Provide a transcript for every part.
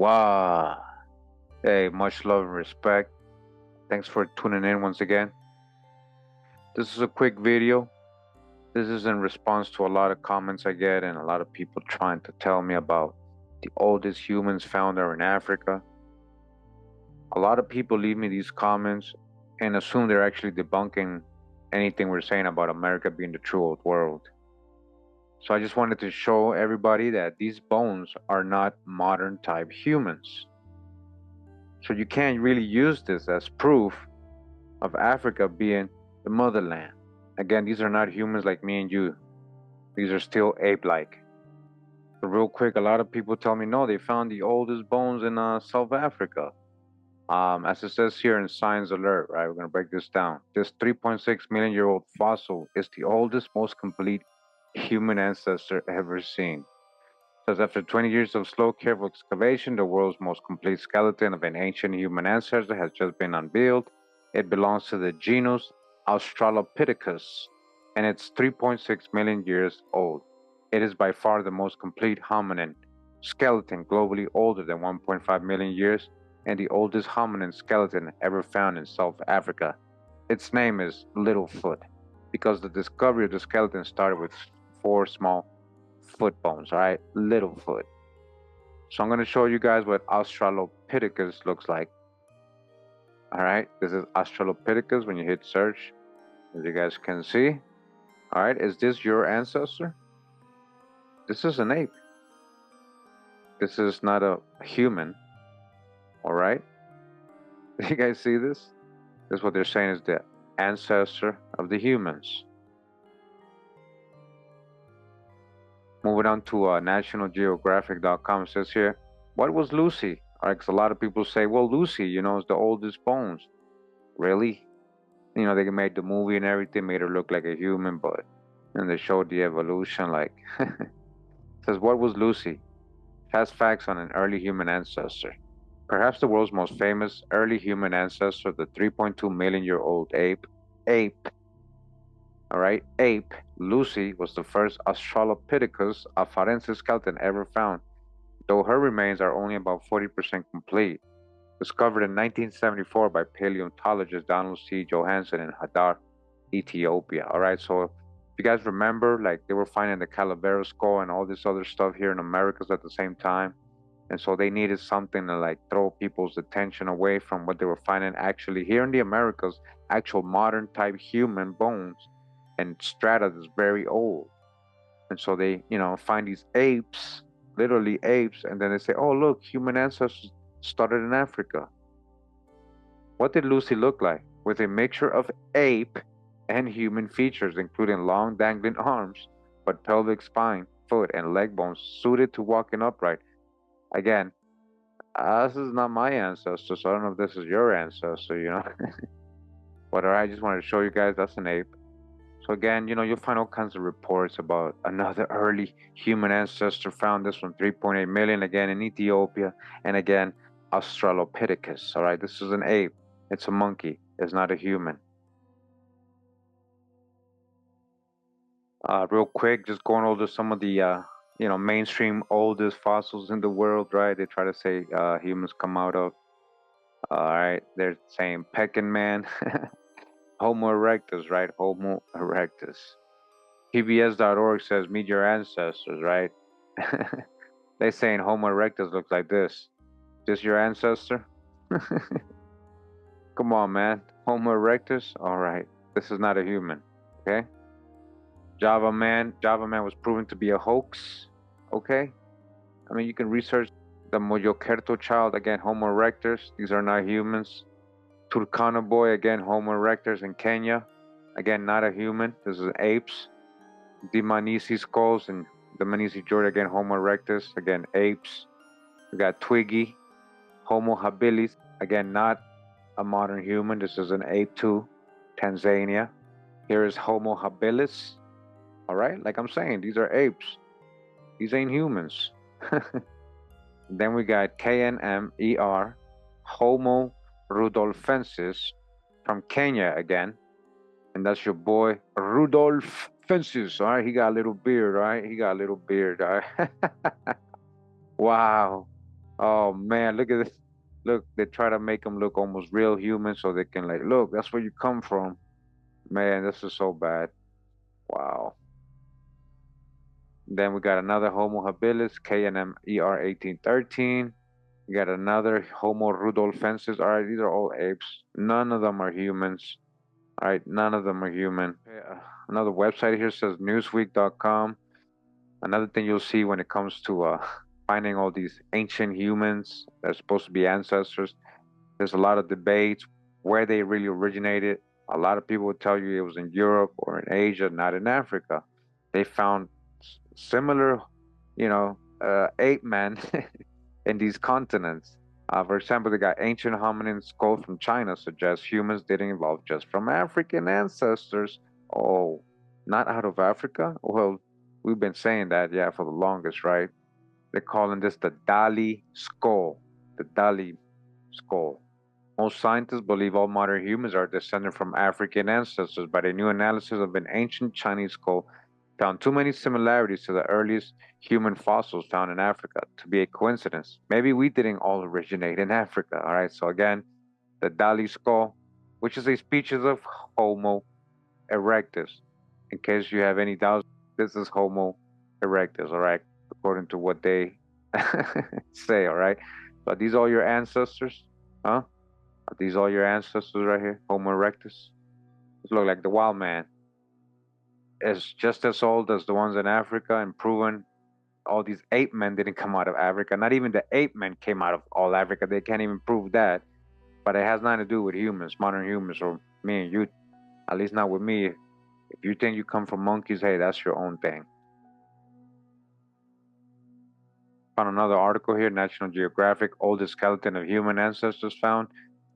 Wow. Hey, much love and respect. Thanks for tuning in once again. This is a quick video. This is in response to a lot of comments I get and a lot of people trying to tell me about the oldest humans found are in Africa. A lot of people leave me these comments and assume they're actually debunking anything we're saying about America being the true old world. So I just wanted to show everybody that these bones are not modern type humans. So you can't really use this as proof of Africa being the motherland. Again, these are not humans like me and you. These are still ape-like. So real quick, a lot of people tell me, no, they found the oldest bones in South Africa. As it says here in Science Alert, right? We're going to break this down. This 3.6 million year old fossil is the oldest, most complete human ancestor ever seen. It says after 20 years of slow, careful excavation, the world's most complete skeleton of an ancient human ancestor has just been unveiled. It belongs to the genus Australopithecus, and it's 3.6 million years old. It is by far the most complete hominin skeleton globally, older than 1.5 million years, and the oldest hominin skeleton ever found in South Africa. Its name is Littlefoot because the discovery of the skeleton started with 4 small foot bones, all right? Littlefoot. So I'm going to show you guys what Australopithecus looks like. All right, this is Australopithecus when you hit search, as you guys can see. All right, is this your ancestor? This is an ape. This is not a human. All right, do you guys see this? This is what they're saying is the ancestor of the humans. Moving on to nationalgeographic.com, it says here, what was Lucy? All right, because a lot of people say, well, Lucy, you know, is the oldest bones. Really? You know, they made the movie and everything, made her look like a human, but then they showed the evolution, like, it says, what was Lucy? Has facts on an early human ancestor. Perhaps the world's most famous early human ancestor, the 3.2 million year old ape, all right, ape, Lucy was the first Australopithecus afarensis skeleton ever found, though her remains are only about 40% complete. Discovered in 1974 by paleontologist Donald C. Johansen in Hadar, Ethiopia. All right, so if you guys remember, like they were finding the Calavera skull and all this other stuff here in Americas at the same time. And so they needed something to like throw people's attention away from what they were finding actually here in the Americas, actual modern type human bones and strata that's very old. And so they, you know, find these apes, literally apes, and then they say, oh, look, human ancestors started in Africa. What did Lucy look like? With a mixture of ape and human features, including long dangling arms, but pelvic spine, foot, and leg bones suited to walking upright. Again, this is not my ancestor, so I don't know if this is your ancestor, you know. But all right, I just wanted to show you guys that's an ape. So again, you know, you'll find all kinds of reports about another early human ancestor found this from 3.8 million, again in Ethiopia, and again, Australopithecus. All right, this is an ape. It's a monkey. It's not a human. Real quick, just going over some of the you know, mainstream oldest fossils in the world, right? They try to say humans come out of. All right, they're saying Peking man, Homo erectus, right? Homo erectus. PBS.org says meet your ancestors, right? They saying Homo erectus looks like this. This your ancestor? Come on, man. Homo erectus? All right. This is not a human, okay? Java Man was proven to be a hoax, okay? I mean, you can research the Mojokerto child, again, Homo erectus. These are not humans. Turkana boy, again, Homo erectus in Kenya. Again, not a human. This is apes. Dimanisi skulls in Dimanisi, Georgia, again, Homo erectus. Again, apes. We got Twiggy, Homo habilis. Again, not a modern human. This is an ape too. Tanzania. Here is Homo habilis. All right, like I'm saying, these are apes. These ain't humans. Then we got KNMER, Homo rudolfensis from Kenya again. And that's your boy Rudolph Fences. All right, he got a little beard. All right, he got a little beard. All right. Wow. Oh man, look at this. Look, they try to make them look almost real human so they can like, look, that's where you come from. Man, this is so bad. Wow. Then we got another Homo habilis, KNMER 1813. We got another Homo rudolfensis. All right, these are all apes. None of them are humans. All right, none of them are human. Another website here says newsweek.com. Another thing you'll see when it comes to finding all these ancient humans that are supposed to be ancestors, there's a lot of debates where they really originated. A lot of people would tell you it was in Europe or in Asia, not in Africa. They found similar, ape men in these continents. For example, they got ancient hominin skull from China suggests humans didn't evolve just from African ancestors. Oh, not out of Africa? Well, we've been saying that, yeah, for the longest, right? They're calling this the Dali skull. The Dali skull. Most scientists believe all modern humans are descended from African ancestors, but a new analysis of an ancient Chinese skull found too many similarities to the earliest human fossils found in Africa to be a coincidence. Maybe we didn't all originate in Africa. All right, so again, the Dali skull, which is a species of Homo erectus. In case you have any doubts, this is Homo erectus, all right, according to what they say, all right. So these all your ancestors, huh? Are these all your ancestors right here? Homo erectus? This look like the wild man. It's just as old as the ones in Africa and proven all these ape men didn't come out of Africa. Not even the ape men came out of all Africa. They can't even prove that. But it has nothing to do with humans, modern humans, or me and you. At least not with me. If you think you come from monkeys, hey, that's your own thing. Found another article here, National Geographic, oldest skeleton of human ancestors found.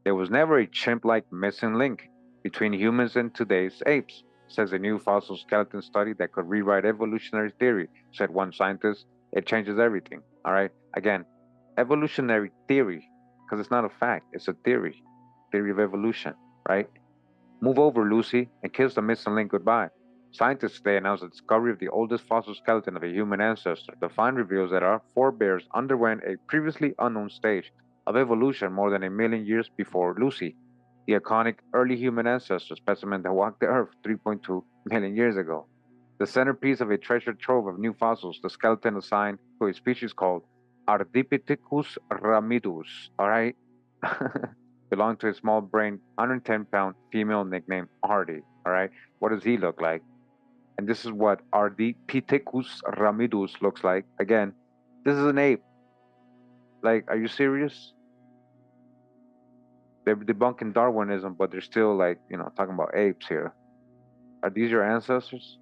There was never a chimp-like missing link between humans and today's apes, says a new fossil skeleton study that could rewrite evolutionary theory, said one scientist. It changes everything, all right? Again, evolutionary theory, because it's not a fact, it's a theory of evolution, right? Move over, Lucy, and kiss the missing link goodbye. Scientists today announced the discovery of the oldest fossil skeleton of a human ancestor. The find reveals that our forebears underwent a previously unknown stage of evolution more than a million years before Lucy, the iconic early human ancestor specimen that walked the Earth 3.2 million years ago. The centerpiece of a treasure trove of new fossils, the skeleton assigned to a species called Ardipithecus ramidus. All right? Belonged to a small brained, 110-pound female nicknamed Artie. All right? What does he look like? And this is what Ardipithecus ramidus looks like. Again, this is an ape. Like, are you serious? They're debunking Darwinism, but they're still like, talking about apes here. Are these your ancestors?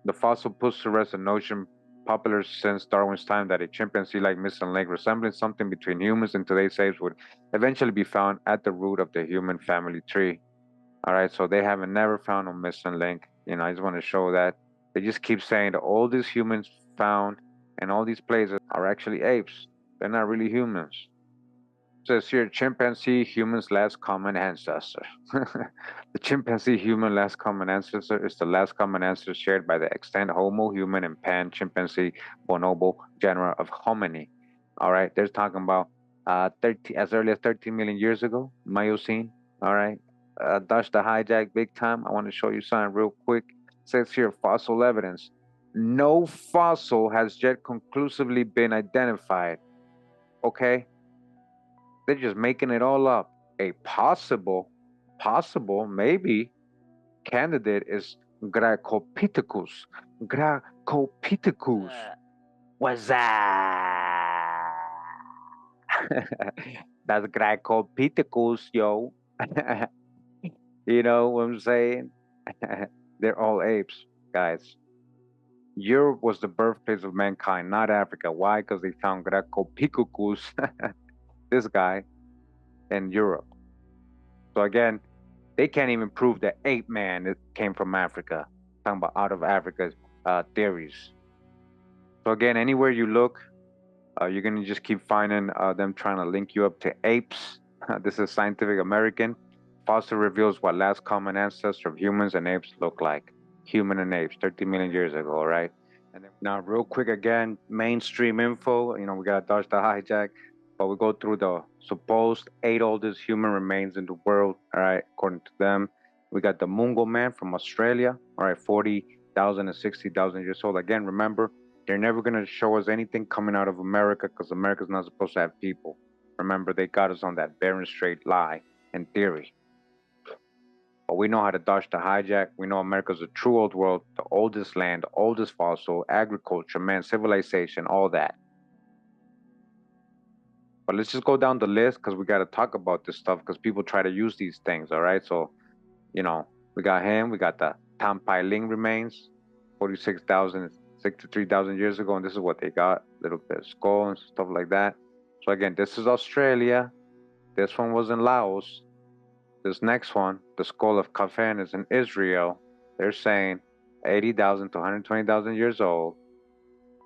The fossil puts to rest a notion popular since Darwin's time that a chimpanzee-like missing link resembling something between humans and today's apes would eventually be found at the root of the human family tree. All right, so they haven't never found a missing link. I just want to show that. They just keep saying that all these humans found in all these places are actually apes. They're not really humans. Says here, chimpanzee, human's last common ancestor. The chimpanzee human last common ancestor is the last common ancestor shared by the extant Homo, human, and pan chimpanzee bonobo genera of hominy. All right, they're talking about 13, as early as 13 million years ago, Miocene. All right, Dutch the hijack big time. I want to show you something real quick. It says here, fossil evidence. No fossil has yet conclusively been identified. Okay, they're just making it all up. A possible, maybe candidate is Gracopithecus. Gracopithecus. What's that? That's Gracopithecus, yo. You know what I'm saying? They're all apes, guys. Europe was the birthplace of mankind, not Africa. Why? Because they found Gracopithecus, this guy, in Europe. So again, they can't even prove that ape man came from Africa. Talking about out of Africa's theories. So again, anywhere you look, you're gonna just keep finding them trying to link you up to apes. This is Scientific American. Fossil reveals what last common ancestor of humans and apes look like. Human and apes, 13 million years ago, right? And then Now, real quick again, mainstream info. We gotta dodge the hijack, but we go through the supposed 8 oldest human remains in the world. All right, according to them, we got the Mungo Man from Australia. All right, 40,000 and 60,000 years old. Again, remember, they're never gonna show us anything coming out of America because America's not supposed to have people. Remember, they got us on that barren straight lie and theory. But we know how to dodge the hijack. We know America's a true old world, the oldest land, the oldest fossil, agriculture, man, civilization, all that. But let's just go down the list because we got to talk about this stuff because people try to use these things, all right? So, we got him. We got the Tampai Ling remains, 46,000, 63,000 years ago. And this is what they got, little bit of skull and stuff like that. So again, this is Australia. This one was in Laos. This next one, the skull of Kafan, is in Israel. They're saying 80,000 to 120,000 years old.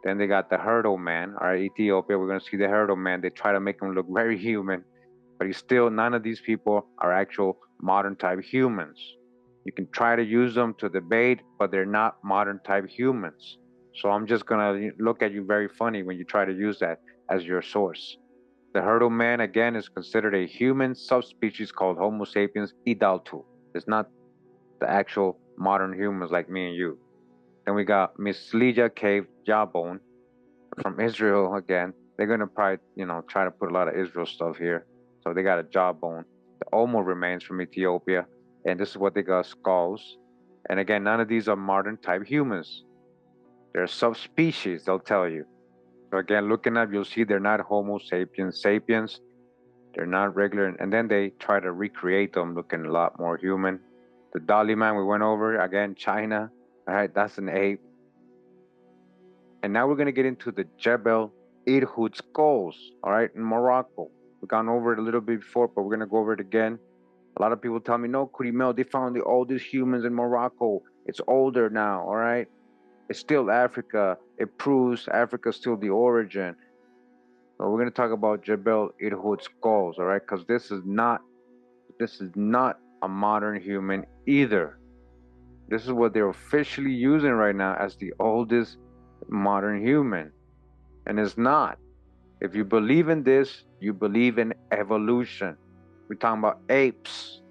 Then they got the Hurdle Man, all right, Ethiopia. We're going to see the Hurdle Man. They try to make him look very human, but he's still, none of these people are actual modern type humans. You can try to use them to debate, but they're not modern type humans. So I'm just going to look at you very funny when you try to use that as your source. The Hurdle Man, again, is considered a human subspecies called Homo sapiens idaltu. It's not the actual modern humans like me and you. Then we got Misleja Cave Jawbone from Israel again. They're going to probably, try to put a lot of Israel stuff here. So they got a jawbone. The Omo remains from Ethiopia. And this is what they got, skulls. And again, none of these are modern type humans. They're subspecies, they'll tell you. So again, looking up, you'll see they're not Homo sapiens sapiens. They're not regular. And then they try to recreate them looking a lot more human. The Dali Man we went over, again, China. All right, that's an ape. And now we're going to get into the Jebel Irhoud skulls, all right, in Morocco. We've gone over it a little bit before, but we're going to go over it again. A lot of people tell me, no, Kurimel, they found the oldest humans in Morocco. It's older now, all right? It's still Africa. It proves Africa's still the origin. So we're going to talk about Jebel Irhoud skulls, all right? Because this is not a modern human either. This is what they're officially using right now as the oldest modern human. And it's not. If you believe in this, you believe in evolution. We're talking about apes.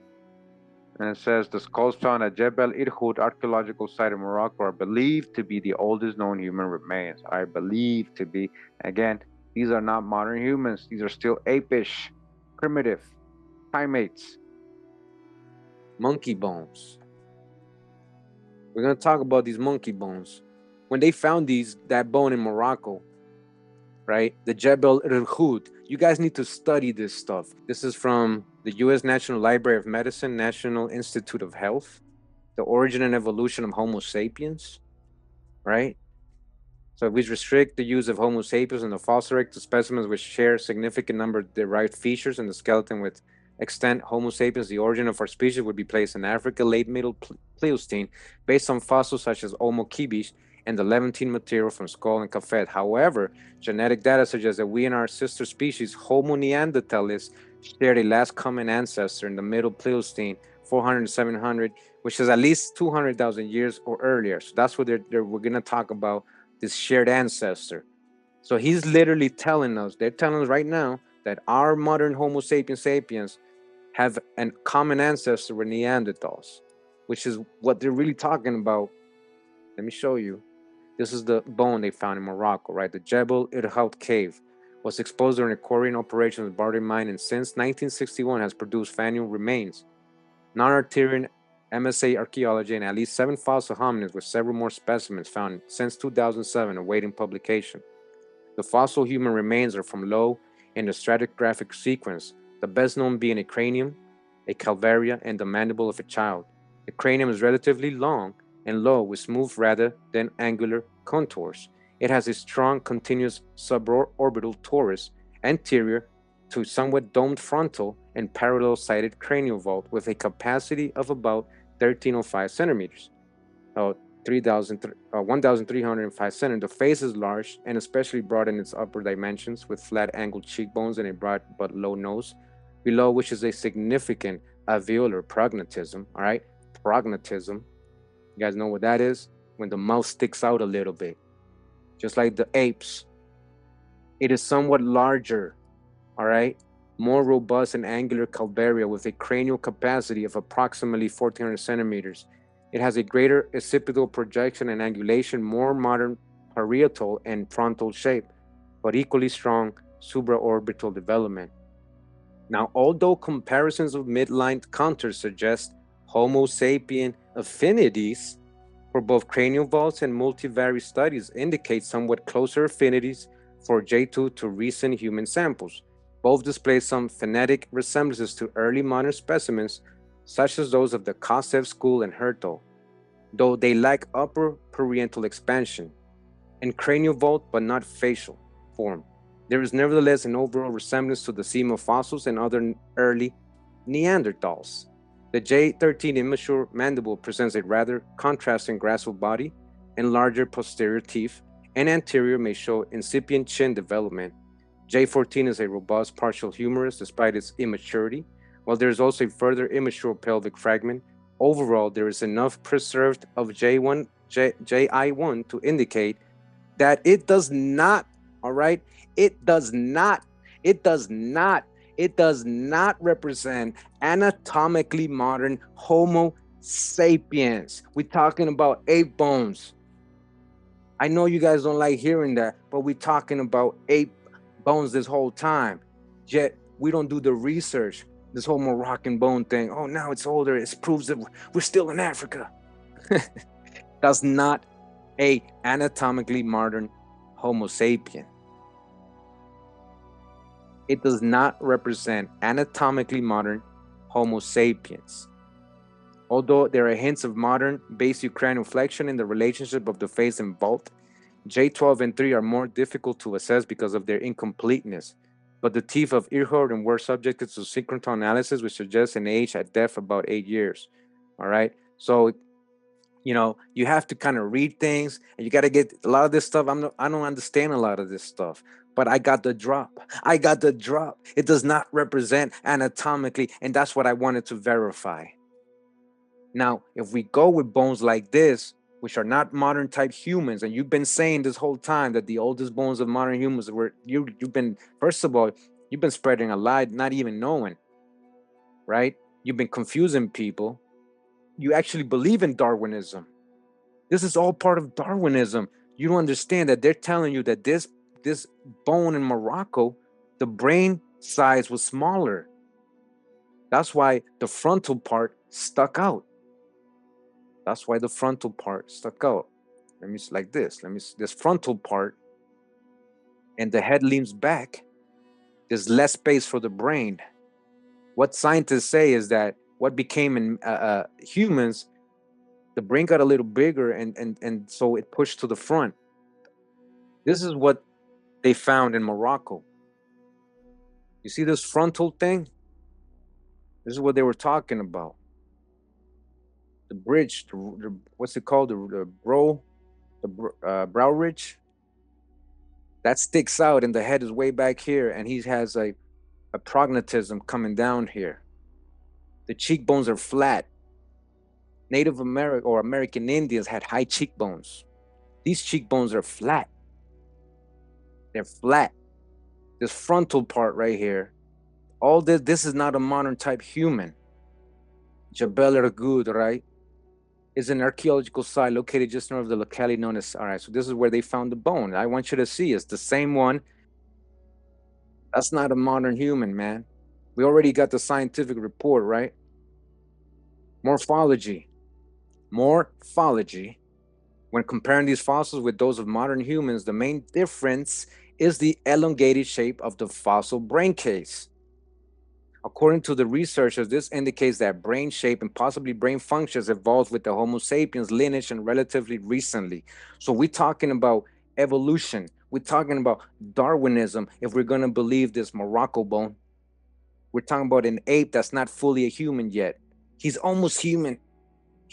And it says the skulls found at Jebel Irhoud archaeological site in Morocco are believed to be the oldest known human remains. I believe to be. Again, these are not modern humans. These are still apish, primitive, primates. Monkey bones. We're going to talk about these monkey bones. When they found that bone in Morocco, right? The Jebel Irhoud. You guys need to study this stuff. This is from the U.S. National Library of Medicine, National Institute of Health, the origin and evolution of Homo sapiens, right? So we restrict the use of Homo sapiens and the fossil to specimens which share significant number of derived features in the skeleton with extant Homo sapiens. The origin of our species would be placed in Africa, late Middle Pleistocene, based on fossils such as Homo kibish and the Levantine material from skull and Cafet. However, genetic data suggests that we and our sister species, Homo neanderthalis, shared a last common ancestor in the Middle Pleistocene, 400 to 700, which is at least 200,000 years or earlier. So that's what we're going to talk about, this shared ancestor. So he's literally telling us, they're telling us right now that our modern Homo sapiens have a common ancestor with Neanderthals, which is what they're really talking about. Let me show you. This is the bone they found in Morocco, right? The Jebel Irhoud cave was exposed during a quarrying operation with Bardi mine, and since 1961 has produced fossil remains, non-Arcturian MSA archaeology, and at least 7 fossil hominids with several more specimens found since 2007 awaiting publication. The fossil human remains are from low in the stratigraphic sequence, the best known being a cranium, a calvaria, and the mandible of a child. The cranium is relatively long and low with smooth rather than angular contours. It has a strong continuous suborbital torus anterior to somewhat domed frontal and parallel-sided cranial vault with a capacity of about 1305 centimeters, 1,305 centimeters. The face is large and especially broad in its upper dimensions with flat angled cheekbones and a broad but low nose, below which is a significant alveolar prognatism, all right? Prognatism. You guys know what that is? When the mouth sticks out a little bit. just like the apes. It is somewhat larger, all right, more robust and angular calvaria with a cranial capacity of approximately 1400 centimeters. It has a greater occipital projection and angulation, more modern parietal and frontal shape, but equally strong supraorbital development. Now, although comparisons of midline contours suggest Homo sapien affinities for both cranial vaults and multivariate studies indicate somewhat closer affinities for J2 to recent human samples. Both display some phonetic resemblances to early modern specimens, such as those of the Kosev school and Hertel, though they lack upper parietal expansion and cranial vault but not facial form. There is nevertheless an overall resemblance to the Sema fossils and other early Neanderthals. The J13 immature mandible presents a rather contrasting graceful body and larger posterior teeth, and anterior may show incipient chin development. J14 is a robust partial humerus despite its immaturity, while there is also a further immature pelvic fragment. Overall, there is enough preserved of JI1 to indicate that it does not, all right, it does not represent anatomically modern Homo sapiens. We're talking about ape bones. I know you guys don't like hearing that, but we're talking about ape bones this whole time. Yet we don't do the research. This whole Moroccan bone thing. Oh, now it's older. It proves that we're still in Africa. That's not a anatomically modern Homo sapien. It does not represent anatomically modern Homo sapiens. Although there are hints of modern basiocranial flexion in the relationship of the face and vault, J12 and 3 are more difficult to assess because of their incompleteness. But the teeth of Earhart were subjected to synchrotron analysis, which suggests an age at death about 8 years. All right. So, you know, you have to kind of read things, and you got to get a lot of this stuff. I don't understand a lot of this stuff, but I got the drop. It does not represent anatomically, and that's what I wanted to verify. Now, if we go with bones like this, which are not modern type humans, and you've been saying this whole time that the oldest bones of modern humans were you've been, first of all, you've been spreading a lie, not even knowing, right? You've been confusing people. You actually believe in Darwinism. This is all part of Darwinism. You don't understand that they're telling you that this bone in Morocco, the brain size was smaller. That's why the frontal part stuck out. That's why the frontal part stuck out. Let me like this. This frontal part, and the head leans back. There's less space for the brain. What scientists say is that what became in humans, the brain got a little bigger, and so it pushed to the front. This is what they found in Morocco. You see this frontal thing? This is what they were talking about. The bridge, what's it called? The brow ridge. That sticks out, and the head is way back here, and he has a prognatism coming down here. The cheekbones are flat. Native American or American Indians had high cheekbones. These cheekbones are flat. They're flat. This frontal part right here, all this is not a modern type human. Jebel Ergud, right, is an archaeological site located just north of the locality known as, all right, so this is where they found the bone. I want you to see it's the same one. That's not a modern human, man. We already got the scientific report, right? Morphology. When comparing these fossils with those of modern humans, the main difference is the elongated shape of the fossil brain case. According to the researchers, this indicates that brain shape and possibly brain functions evolved with the Homo sapiens lineage and relatively recently. So we're talking about evolution. We're talking about Darwinism if we're going to believe this Morocco bone. We're talking about an ape that's not fully a human yet. He's almost human.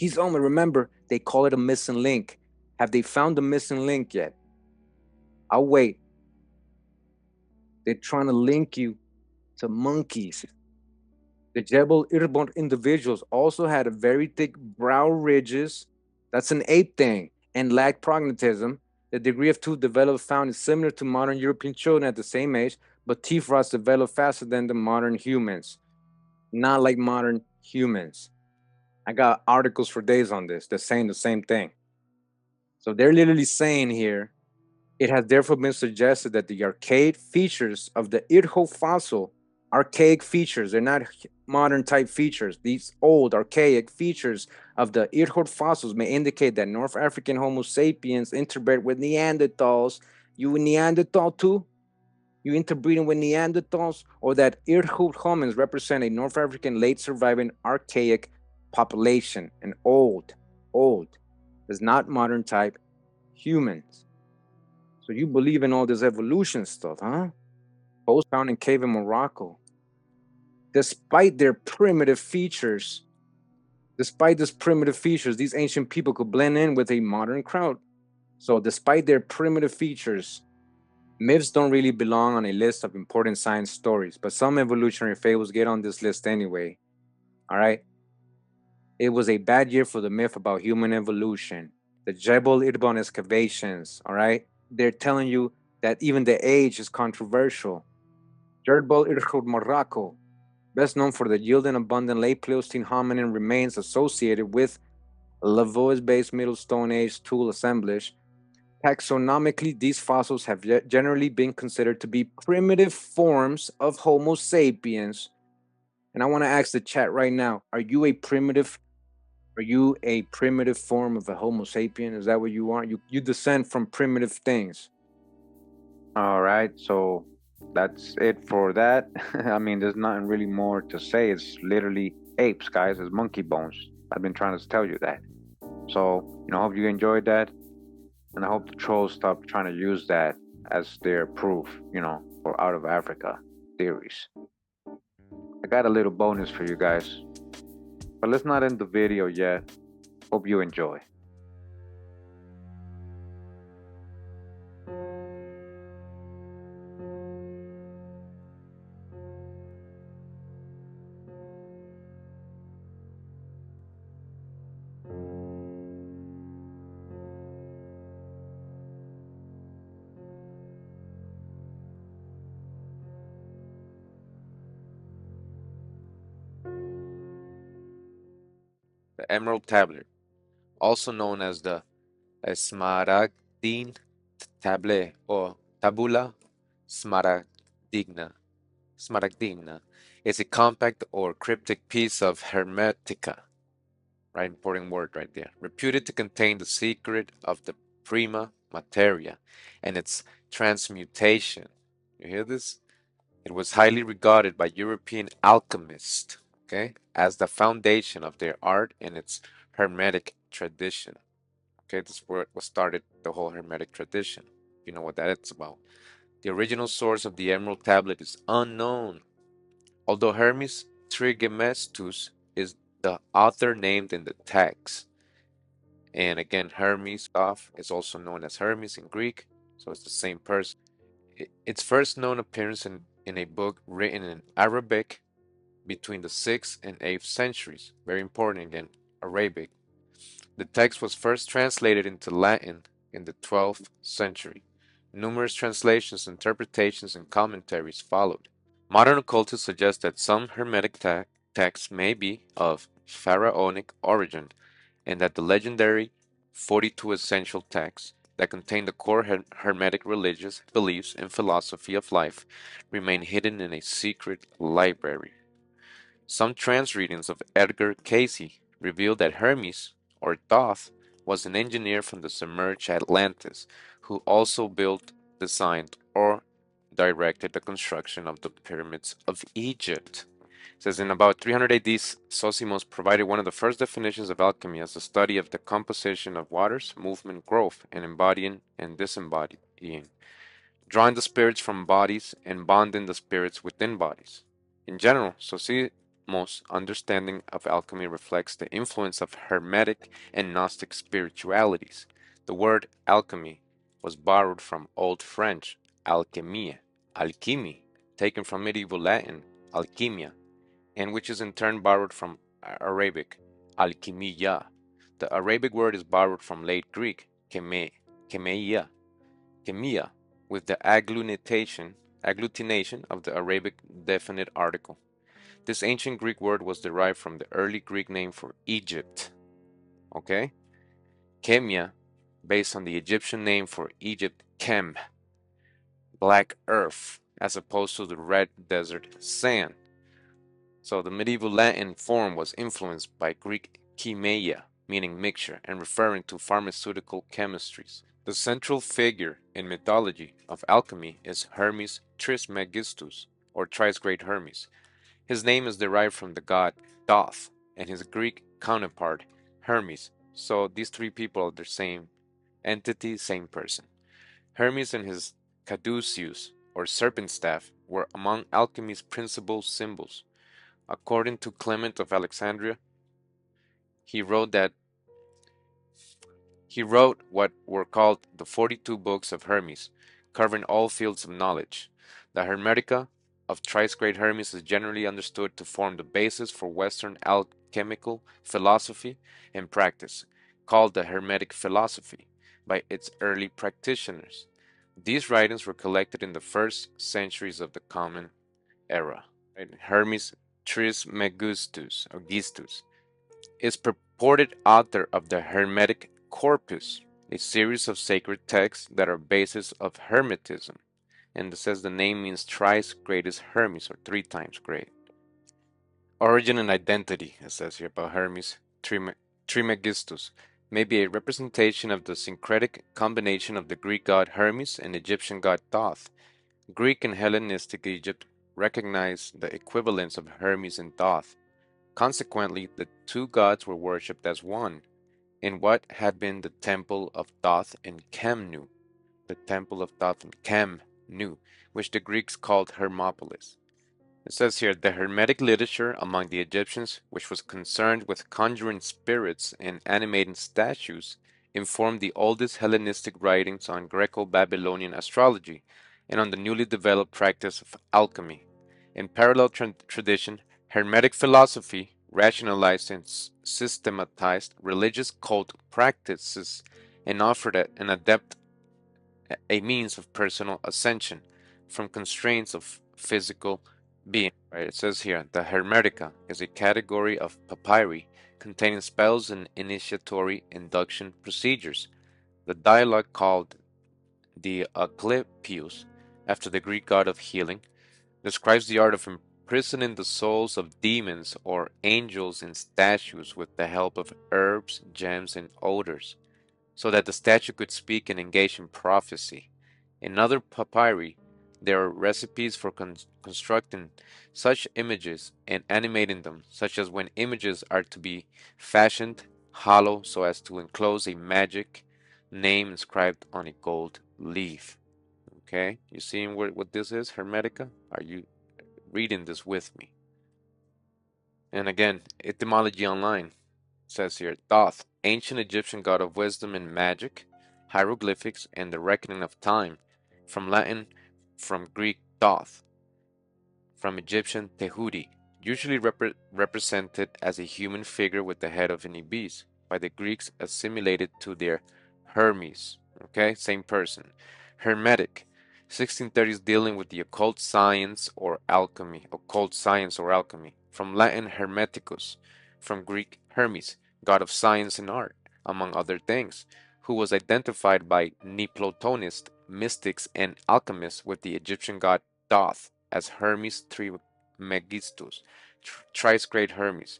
Remember, they call it a missing link. Have they found the missing link yet? I'll wait. They're trying to link you to monkeys. The Jebel Irbound individuals also had a very thick brow ridges. That's an ape thing, and lacked prognatism. The degree of tooth development found is similar to modern European children at the same age, but teeth rods develop faster than the modern humans. Not like modern humans. I got articles for days on this. They're saying the same thing. So they're literally saying here, it has therefore been suggested that the archaic features of the Irho fossil, archaic features, they're not modern type features, these old archaic features of the Irho fossils may indicate that North African Homo sapiens interbred with Neanderthals. You Neanderthal too? You interbreeding with Neanderthals? Or that Irho homins represent a North African late surviving archaic population, and old, is not modern type humans. So you believe in all this evolution stuff, huh? Both found in cave in Morocco. Despite their primitive features, these ancient people could blend in with a modern crowd. So despite their primitive features, myths don't really belong on a list of important science stories, but some evolutionary fables get on this list anyway. All right? It was a bad year for the myth about human evolution. The Jebel Irban excavations, all right? They're telling you that even the age is controversial. Jebel Irhoud, Morocco, best known for the yield and abundant late Pleistocene hominin remains associated with Lavois-based Middle Stone Age tool assemblage. Taxonomically, these fossils have generally been considered to be primitive forms of Homo sapiens. And I want to ask the chat right now, are you a primitive form of a Homo sapien? Is that what you are? You descend from primitive things. All right, so that's it for that. I mean, there's nothing really more to say. It's literally apes, guys. It's monkey bones. I've been trying to tell you that. So, I hope you enjoyed that. And I hope the trolls stop trying to use that as their proof, for out of Africa theories. I got a little bonus for you guys. But let's not end the video yet. Hope you enjoy. The Emerald Tablet, also known as the Smaragdine Table or Tabula Smaragdina, is a compact or cryptic piece of Hermetica, right? Important word right there. Reputed to contain the secret of the prima materia and its transmutation. You hear this? It was highly regarded by European alchemists, okay, as the foundation of their art and its Hermetic tradition. Okay, this is where it was started, the whole Hermetic tradition. You know what that is about. The original source of the Emerald Tablet is unknown, although Hermes Trismegistus is the author named in the text. And again, Hermes is also known as Hermes in Greek, so it's the same person. Its first known appearance in a book written in Arabic between the 6th and 8th centuries. Very important again, Arabic. The text was first translated into Latin in the 12th century. Numerous translations, interpretations, and commentaries followed. Modern occultists suggest that some Hermetic texts may be of pharaonic origin, and that the legendary 42 essential texts that contain the core Hermetic religious beliefs and philosophy of life remain hidden in a secret library. Some trance readings of Edgar Cayce reveal that Hermes, or Thoth, was an engineer from the submerged Atlantis who also built, designed, or directed the construction of the pyramids of Egypt. It says in about 300 AD, Sosimos provided one of the first definitions of alchemy as the study of the composition of waters, movement, growth, and embodying and disembodying, drawing the spirits from bodies and bonding the spirits within bodies. In general, Sosimos' understanding of alchemy reflects the influence of Hermetic and Gnostic spiritualities. The word alchemy was borrowed from Old French alchemie, alchemy, taken from medieval Latin alchemia, and which is in turn borrowed from Arabic alchimia. The Arabic word is borrowed from late Greek kemeia, Chemia, with the agglutination of the Arabic definite article. This ancient Greek word was derived from the early Greek name for Egypt. Okay? Chemia, based on the Egyptian name for Egypt, Chem, black earth, as opposed to the red desert sand. So the medieval Latin form was influenced by Greek chemeia, meaning mixture, and referring to pharmaceutical chemistries. The central figure in mythology of alchemy is Hermes Trismegistus, or thrice great Hermes. His name is derived from the god Thoth and his Greek counterpart Hermes. So these three people are the same entity, same person. Hermes and his caduceus, or serpent staff, were among alchemy's principal symbols. According to Clement of Alexandria, he wrote what were called the 42 books of Hermes, covering all fields of knowledge. The Hermetica of thrice great Hermes is generally understood to form the basis for Western alchemical philosophy and practice, called the Hermetic philosophy by its early practitioners. These writings were collected in the first centuries of the Common Era. Hermes Trismegistus, or Gistus, is purported author of the Hermetic Corpus, a series of sacred texts that are basis of Hermetism. And it says the name means thrice great is Hermes, or three times great. Origin and identity, it says here about Hermes Trismegistus, may be a representation of the syncretic combination of the Greek god Hermes and Egyptian god Thoth. Greek and Hellenistic Egypt recognize the equivalence of Hermes and Thoth. Consequently, the two gods were worshipped as one, in what had been the temple of Thoth in Chemnu, which the Greeks called Hermopolis. It says here, the Hermetic literature among the Egyptians, which was concerned with conjuring spirits and animating statues, informed the oldest Hellenistic writings on Greco-Babylonian astrology and on the newly developed practice of alchemy. In parallel tradition, Hermetic philosophy rationalized and systematized religious cult practices and offered an adept a means of personal ascension from constraints of physical being. Right? It says here, the Hermetica is a category of papyri containing spells and initiatory induction procedures. The dialogue called the Asclepius, after the Greek god of healing, describes the art of imprisoning the souls of demons or angels in statues with the help of herbs, gems, and odors, so that the statue could speak and engage in prophecy. In other papyri, there are recipes for constructing such images and animating them, such as when images are to be fashioned hollow so as to enclose a magic name inscribed on a gold leaf. Okay, you seeing what this is, Hermetica? Are you reading this with me? And again, etymology online says here, Thoth, ancient Egyptian god of wisdom and magic, hieroglyphics, and the reckoning of time. From Latin, from Greek, Thoth. From Egyptian, Tehuti, usually represented as a human figure with the head of an ibis, by the Greeks assimilated to their Hermes. Okay, same person. Hermetic, 1630s, dealing with the occult science or alchemy. From Latin, Hermeticus, from Greek, Hermes, god of science and art, among other things, who was identified by Neoplatonists, mystics, and alchemists with the Egyptian god Thoth as Hermes Trismegistus, thrice great Hermes,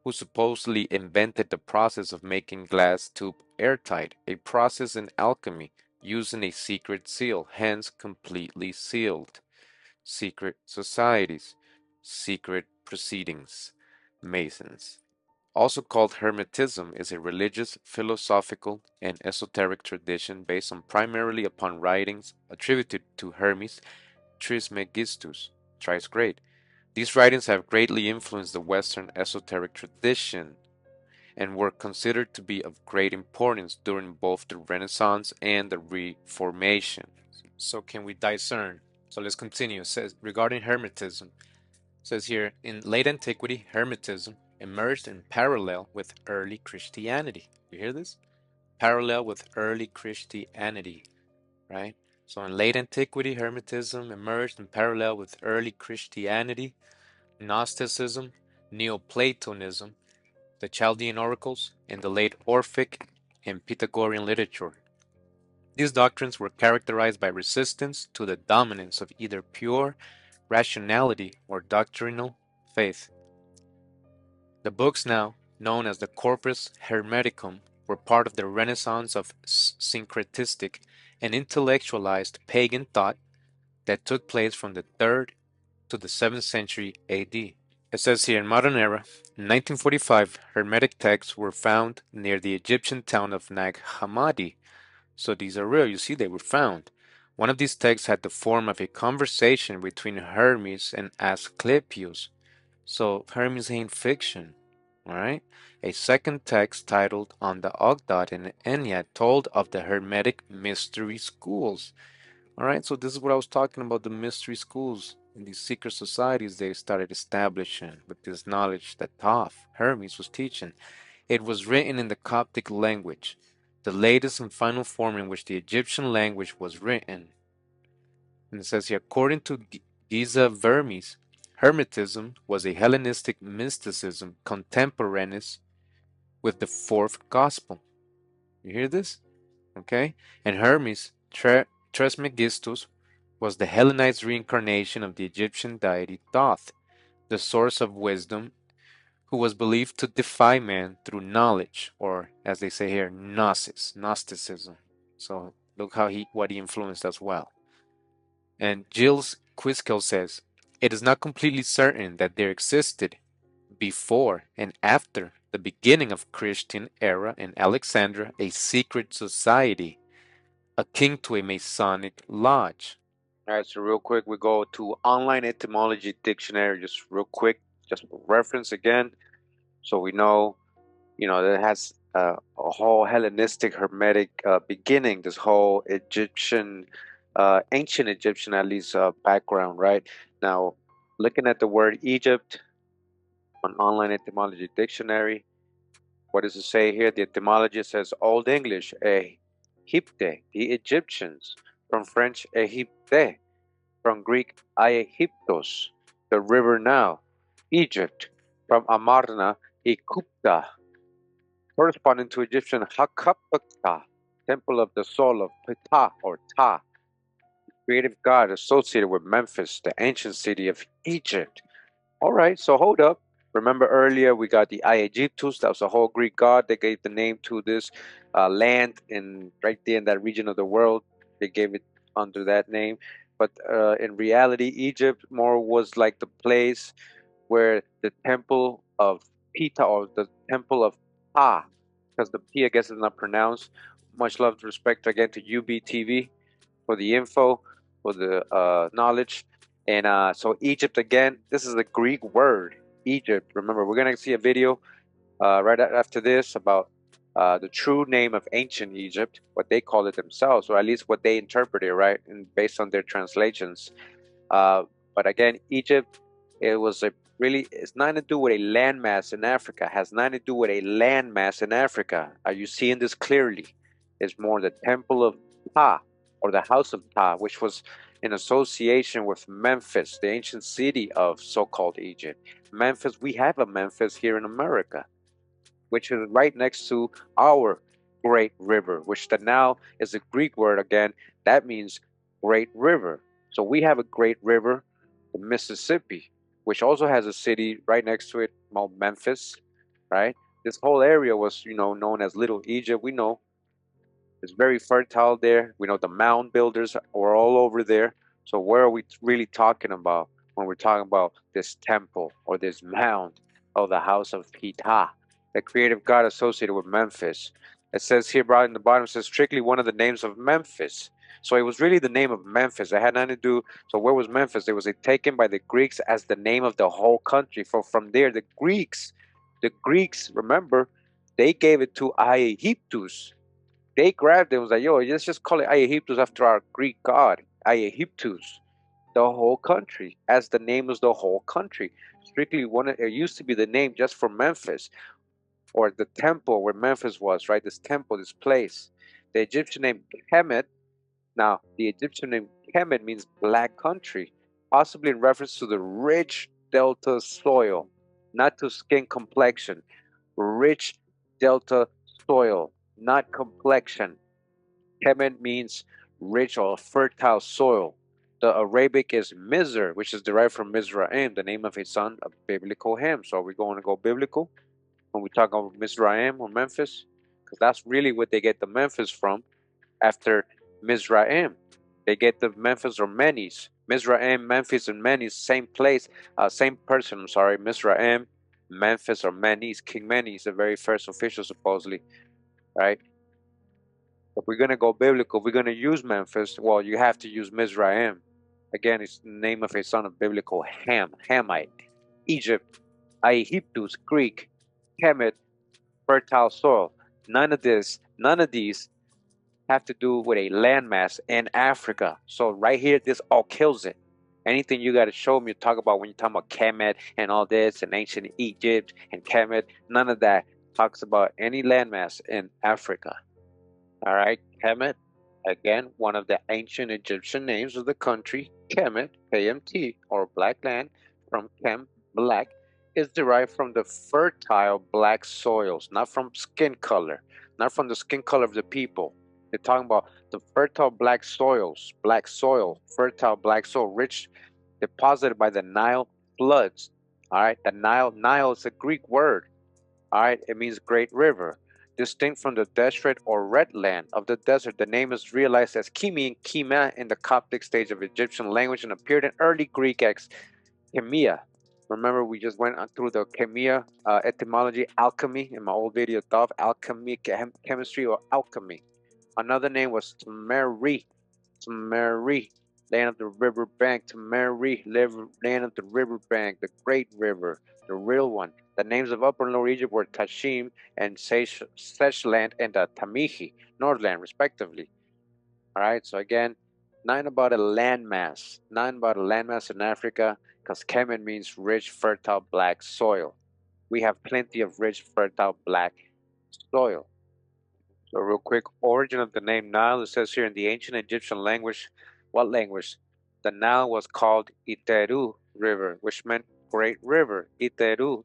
who supposedly invented the process of making glass tube airtight, a process in alchemy using a secret seal, hence completely sealed. Secret societies, secret proceedings, Masons. Also called Hermetism, is a religious, philosophical, and esoteric tradition based primarily upon writings attributed to Hermes Trismegistus, thrice great. These writings have greatly influenced the Western esoteric tradition and were considered to be of great importance during both the Renaissance and the Reformation. So can we discern? So let's continue. It says regarding Hermetism, it says here, in late antiquity, Hermetism emerged in parallel with early Christianity. You hear this? Parallel with early Christianity, right? So in late antiquity, Hermetism emerged in parallel with early Christianity, Gnosticism, Neoplatonism, the Chaldean oracles, and the late Orphic and Pythagorean literature. These doctrines were characterized by resistance to the dominance of either pure rationality or doctrinal faith. The books now known as the Corpus Hermeticum were part of the renaissance of syncretistic and intellectualized pagan thought that took place from the 3rd to the 7th century AD. It says here in modern era, in 1945, Hermetic texts were found near the Egyptian town of Nag Hammadi. So these are real. You see, they were found. One of these texts had the form of a conversation between Hermes and Asclepius. So Hermes ain't fiction. Alright? A second text titled On the Ogdot and Ennead told of the Hermetic mystery schools. Alright, so this is what I was talking about, the mystery schools and these secret societies they started establishing with this knowledge that Thoth, Hermes, was teaching. It was written in the Coptic language, the latest and final form in which the Egyptian language was written. And it says here, according to Giza Vermes, Hermetism was a Hellenistic mysticism contemporaneous with the fourth gospel. You hear this? Okay? And Hermes Trismegistus was the Hellenized reincarnation of the Egyptian deity Thoth, the source of wisdom, who was believed to defy man through knowledge, or as they say here, Gnosticism. So look how what he influenced as well. And Gilles Quiskel says, it is not completely certain that there existed before and after the beginning of Christian era in Alexandria a secret society akin to a Masonic lodge. All right, so real quick, we go to Online Etymology Dictionary, just real quick, just for reference again, so we know, that has a whole Hellenistic Hermetic beginning, this whole Egyptian, ancient Egyptian at least background, right? Now, looking at the word Egypt on Online Etymology Dictionary, what does it say here? The etymology says Old English, Egypte, the Egyptians, from French Egypte, from Greek Aegyptos, the river Nile, Egypt, from Amarna, Ikupta, corresponding to Egyptian Hakapata, temple of the soul of Ptah or Ta, creative god associated with Memphis, the ancient city of Egypt. All right, so hold up. Remember earlier we got the Aegyptus, that was a whole Greek god. They gave the name to this land in right there in that region of the world. They gave it under that name. But in reality, Egypt more was like the place where the temple of Ptah or the temple of Pa, because the P I guess is not pronounced. Much love and respect again to UBTV for the info, for the knowledge. And so Egypt again, this is a Greek word, Egypt. Remember, we're gonna see a video right after this about the true name of ancient Egypt, what they call it themselves, or at least what they interpreted, right, and based on their translations. But again, Egypt, it was a really, it's nothing to do with a landmass in Africa. It has nothing to do with a landmass in Africa. Are you seeing this clearly? It's more the temple of Ptah, or the house of Ptah, which was in association with Memphis, the ancient city of so-called Egypt. Memphis, we have a Memphis here in America, which is right next to our great river, which now is a Greek word again. That means great river. So we have a great river, the Mississippi, which also has a city right next to it, called Memphis, right? This whole area was, known as Little Egypt. We know it's very fertile there. We know the mound builders were all over there. So where are we really talking about when we're talking about this temple or this mound of the house of Ptah, the creative god associated with Memphis? It says here, brought in the bottom, it says strictly one of the names of Memphis. So it was really the name of Memphis. It had nothing to do. So where was Memphis? It was taken by the Greeks as the name of the whole country. From there, the Greeks, remember, they gave it to Aegyptus. They grabbed it and was like, yo, let's just call it Aegyptus after our Greek god, Aegyptus, the whole country, as the name is the whole country. Strictly one, it used to be the name just for Memphis, or the temple where Memphis was, right? This temple, this place. The Egyptian name Kemet Now, the Egyptian name Kemet means black country, possibly in reference to the rich delta soil, not to skin complexion. Rich delta soil, not complexion. Kemet means rich or fertile soil. The Arabic is Mizr, which is derived from Mizraim, the name of a son of biblical Ham. So are we going to go biblical when we talk about Mizraim or Memphis? Because that's really what they get the Memphis from after Mizraim. They get the Memphis or Menes. Mizraim, Memphis, and Menes, same place, same person, I'm sorry. Mizraim, Memphis, or Menes. King Menes, the very first official, supposedly, right? If we're going to go biblical, if we're going to use Memphis, well, you have to use Mizraim. Again, it's the name of a son of biblical Ham, Hamite, Egypt, Aegyptus, Greek, Kemet, fertile soil. None of these have to do with a landmass in Africa. So right here, this all kills it. Anything you got to show me, talk about when you're talking about Kemet and all this and ancient Egypt and Kemet, none of that talks about any landmass in Africa. All right, Kemet, again, one of the ancient Egyptian names of the country, Kemet, KMT, or black land, from Kem, black, is derived from the fertile black soils, not from skin color, not from the skin color of the people. They're talking about the fertile black soils, black soil, fertile black soil, rich, deposited by the Nile floods. All right, the Nile is a Greek word. All right, it means great river. Distinct from the desert or red land of the desert, the name is realized as Kimi and Kima in the Coptic stage of Egyptian language and appeared in early Greek as Chemia. Remember, we just went through the Chemia etymology, alchemy, in my old video, of alchemy, chemistry, or alchemy. Another name was Tamari, land of the river bank, Tamari, land of the river bank, the great river, the real one. The names of Upper and Lower Egypt were Tashim and Seshland and Tamihi, Northland, respectively. All right, so again, not about a landmass, in Africa, because Kemet means rich, fertile, black soil. We have plenty of rich, fertile, black soil. So real quick, origin of the name Nile, it says here in the ancient Egyptian language, what language? The Nile was called Iteru River, which meant great river. Iteru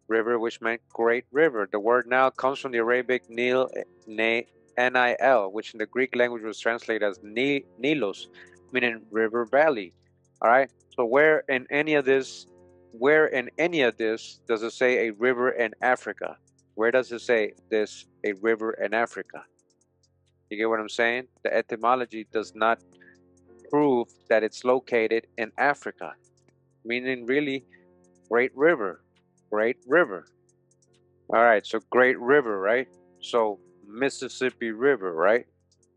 River, which meant great river. The word Nile comes from the Arabic Nil, Nil, which in the Greek language was translated as Nilos, meaning river valley. All right. So where in any of this does it say a river in Africa? Where does it say this a river in Africa? You get what I'm saying? The etymology does not prove that it's located in Africa, meaning really great river. Great river. All right, so great river, right? So Mississippi River, right?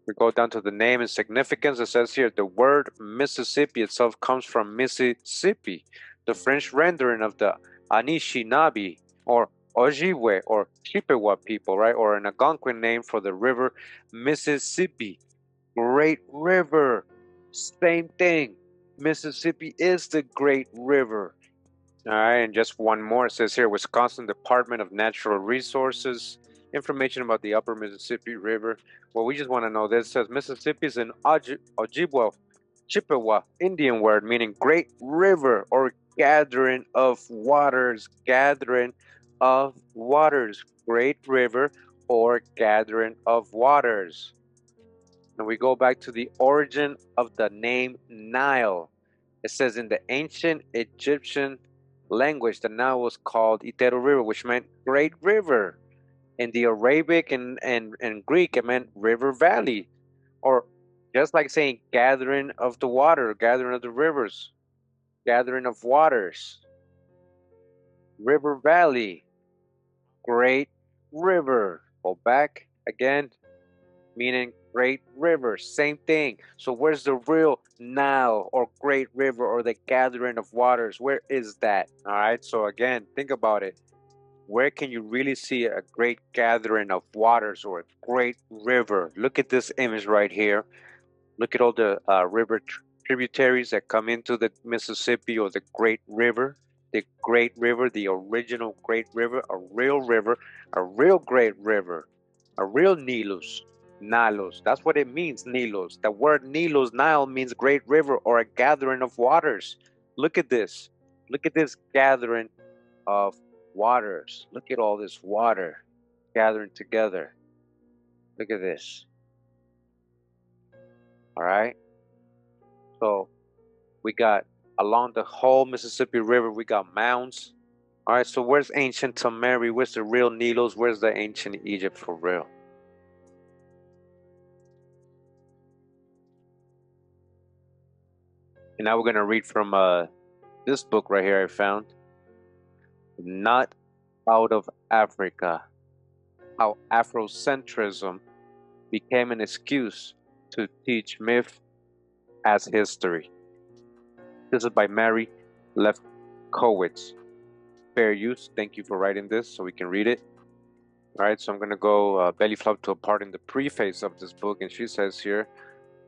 We go down to the name and significance. It says here the word Mississippi itself comes from Mississippi, the French rendering of the Anishinaabe or Ojibwe or Chippewa people, right? Or an Algonquin name for the river Mississippi. Great river. Same thing. Mississippi is the great river. All right, and just one more. It says here Wisconsin Department of Natural Resources. Information about the upper Mississippi River. Well, we just want to know this. It says Mississippi is an Ojibwa, Chippewa Indian word meaning great river or gathering of waters. Gathering of waters. Great river or gathering of waters. And we go back to the origin of the name Nile. It says in the ancient Egyptian language, the Nile was called Iteru River, which meant great river. In the Arabic and Greek, it meant river valley, or just like saying gathering of the water, gathering of the rivers, gathering of waters, river valley, great river. Go back again, meaning great river, same thing. So where's the real Nile or great river or the gathering of waters? Where is that? All right, so again, think about it. Where can you really see a great gathering of waters or a great river? Look at this image right here. Look at all the river tributaries that come into the Mississippi or the Great River. The Great River, the original Great River, a real great river, a real Nilus. Nalos. That's what it means, Nilos. The word Nilos, Nile, means great river or a gathering of waters. Look at this. Look at this gathering of waters. Look at all this water gathering together. Look at this. All right. So we got along the whole Mississippi River, we got mounds. All right. So where's ancient Tamari? Where's the real Nilos? Where's the ancient Egypt for real? And now we're going to read from this book right here I found. Not Out of Africa. How Afrocentrism became an excuse to teach myth as history. This is by Mary Lefkowitz. Fair use. Thank you for writing this so we can read it. All right, so I'm going to go belly flop to a part in the preface of this book, and she says here,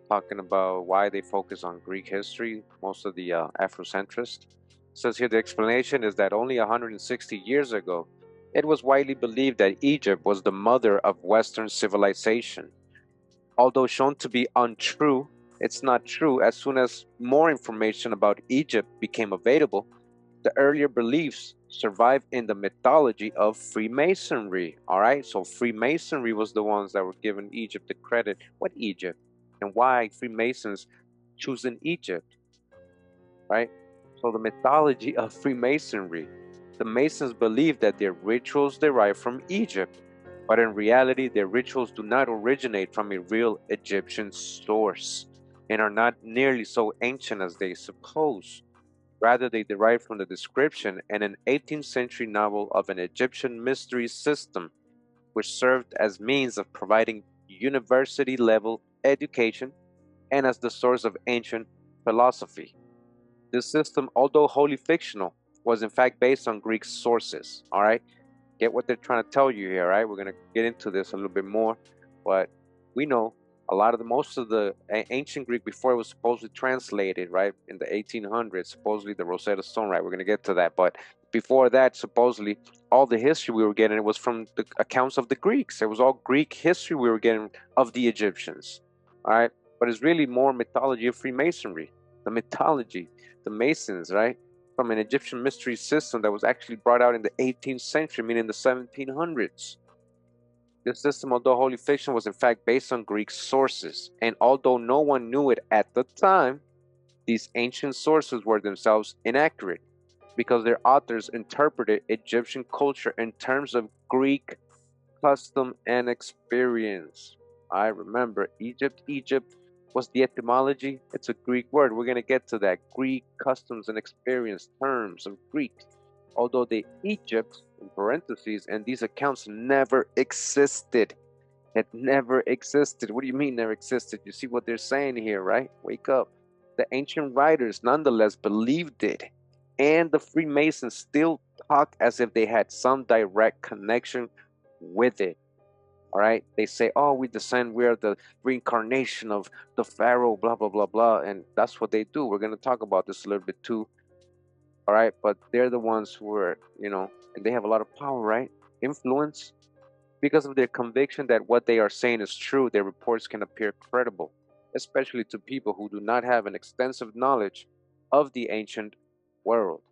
talking about why they focus on Greek history, most of the Afrocentrists. Says here the explanation is that only 160 years ago, it was widely believed that Egypt was the mother of Western civilization. Although shown to be untrue, it's not true. As soon as more information about Egypt became available, the earlier beliefs survived in the mythology of Freemasonry. All right, so Freemasonry was the ones that were giving Egypt the credit. What Egypt? And why Freemasons choosing Egypt? Right? So the mythology of Freemasonry, the Masons believe that their rituals derive from Egypt, but in reality, their rituals do not originate from a real Egyptian source and are not nearly so ancient as they suppose. Rather, they derive from the description in an 18th century novel of an Egyptian mystery system, which served as means of providing university-level education and as the source of ancient philosophy. This system, although wholly fictional, was in fact based on Greek sources. All right, get what they're trying to tell you here. Right, we're gonna get into this a little bit more, but we know a lot of most of the ancient Greek before it was supposedly translated, right, in the 1800s, supposedly the Rosetta Stone. Right, we're gonna get to that, but before that, supposedly all the history we were getting was from the accounts of the Greeks. It was all Greek history we were getting of the Egyptians. All right, but it's really more mythology of Freemasonry, the mythology, the Masons, right? From an Egyptian mystery system that was actually brought out in the 18th century, meaning the 1700s. This system, although wholly fiction, was in fact based on Greek sources, and although no one knew it at the time, these ancient sources were themselves inaccurate because their authors interpreted Egyptian culture in terms of Greek custom and experience. I remember Egypt was the etymology. It's a Greek word. We're going to get to that. Greek customs and experience terms of Greek. Although the Egypt, in parentheses, and these accounts never existed. It never existed. What do you mean never existed? You see what they're saying here, right? Wake up. The ancient writers nonetheless believed it. And the Freemasons still talk as if they had some direct connection with it. All right, they say, oh, we are the reincarnation of the pharaoh, blah blah blah blah, and that's what they do. We're going to talk about this a little bit too. All right, but they're the ones who are, and they have a lot of power, right? Influence. Because of their conviction that what they are saying is true, their reports can appear credible, especially to people who do not have an extensive knowledge of the ancient world.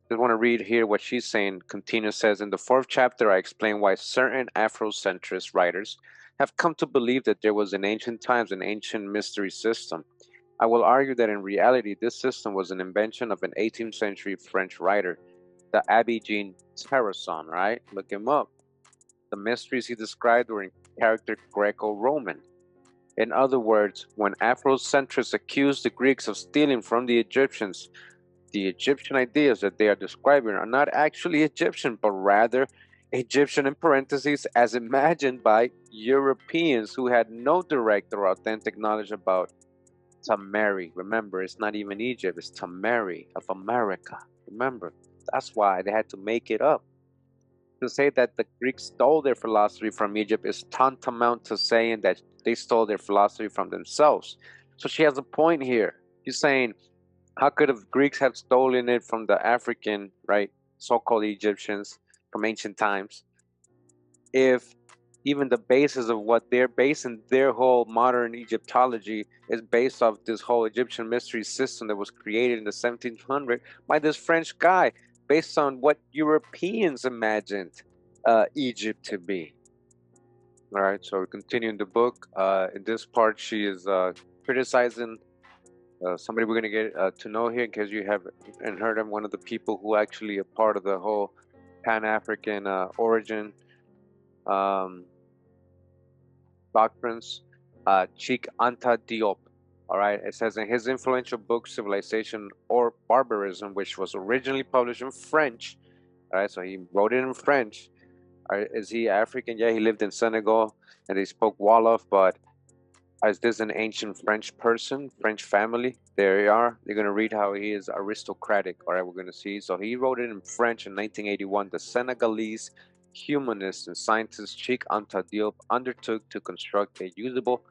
I just want to read here what she's saying. Continue, says, in the 4th chapter, I explain why certain Afrocentrist writers have come to believe that there was in ancient times an ancient mystery system. I will argue that in reality, this system was an invention of an 18th century French writer, the Abbé Jean Terrasson, right? Look him up. The mysteries he described were in character Greco-Roman. In other words, when Afrocentrists accused the Greeks of stealing from the Egyptians, the Egyptian ideas that they are describing are not actually Egyptian, but rather Egyptian in parentheses as imagined by Europeans who had no direct or authentic knowledge about Tamari. Remember, it's not even Egypt, it's Tamari of America. Remember, that's why they had to make it up. To say that the Greeks stole their philosophy from Egypt is tantamount to saying that they stole their philosophy from themselves. So she has a point here. She's saying, how could the Greeks have stolen it from the African, right, so-called Egyptians from ancient times, if even the basis of what they're basing their whole modern Egyptology is based off this whole Egyptian mystery system that was created in the 1700s by this French guy, based on what Europeans imagined Egypt to be. All right, so we continue in the book. In this part, she is criticizing somebody we're going to get to know here, in case you haven't heard him, one of the people who actually are part of the whole Pan-African origin doctrines, Cheikh Anta Diop. All right, it says in his influential book Civilization or Barbarism, which was originally published in French. All right, so he wrote it in French. All right, is he African? Yeah, he lived in Senegal and they spoke Wolof, but is this an ancient French person, French family? There you are. You're going to read how he is aristocratic. All right, we're going to see. So he wrote it in French in 1981. The Senegalese humanist and scientist Cheikh Anta Diop undertook to construct a usable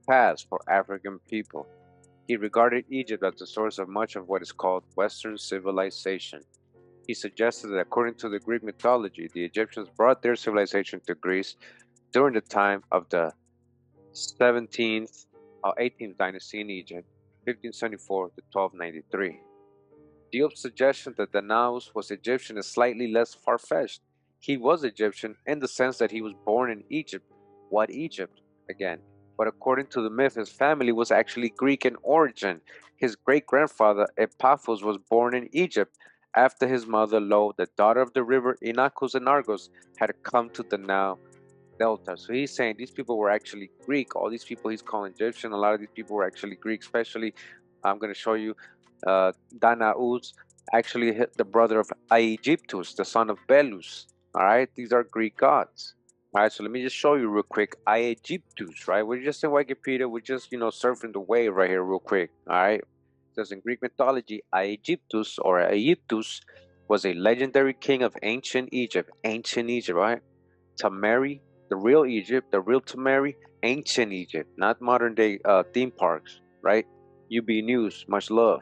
past for African people. He regarded Egypt as the source of much of what is called Western civilization. He suggested that according to the Greek mythology, the Egyptians brought their civilization to Greece during the time of the 17th or 18th dynasty in Egypt, 1574 to 1293. Diop's suggestion that Danaus was Egyptian is slightly less far-fetched. He was Egyptian in the sense that he was born in Egypt. What Egypt? Again. But according to the myth, his family was actually Greek in origin. His great-grandfather Epaphus was born in Egypt after his mother Lo, the daughter of the river Inachus and Argos, had come to the now Delta. So he's saying these people were actually Greek. All these people he's calling Egyptian, a lot of these people were actually Greek, especially, I'm going to show you, Danaus, actually the brother of Aegyptus, the son of Belus. All right, these are Greek gods. All right, so let me just show you real quick. Aegyptus, right? We're just in Wikipedia. We're just, surfing the wave right here real quick. All right. It says in Greek mythology, Aegyptus or Aegyptus was a legendary king of ancient Egypt. Ancient Egypt, right? Tamari, the real Egypt, the real Tamari, ancient Egypt, not modern day theme parks, right? UB News, much love.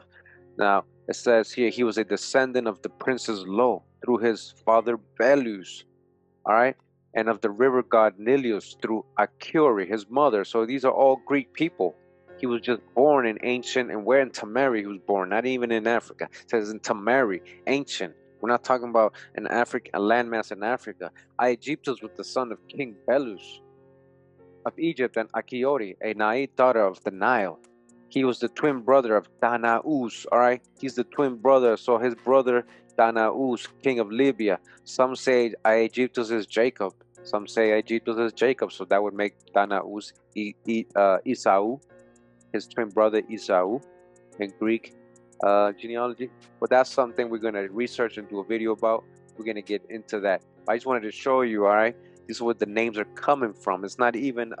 Now, it says here he was a descendant of the princess Lo through his father Belus, all right? And of the river god Nilius through Akuri, his mother. So these are all Greek people. He was just born in ancient, and where in Tamari he was born, not even in Africa. It says in Tamari, ancient. We're not talking about a landmass in Africa. Aegyptus was the son of King Belus of Egypt and Akiori, a Naive daughter of the Nile. He was the twin brother of Danaus, all right? He's the twin brother, so his brother Danaus, king of Libya. Some say Aegyptus is Jacob. Some say Aegyptus is Jacob, so that would make Danaus Esau, his twin brother Esau, in Greek genealogy. But that's something we're going to research and do a video about. We're going to get into that. I just wanted to show you, all right? This is where the names are coming from. It's not even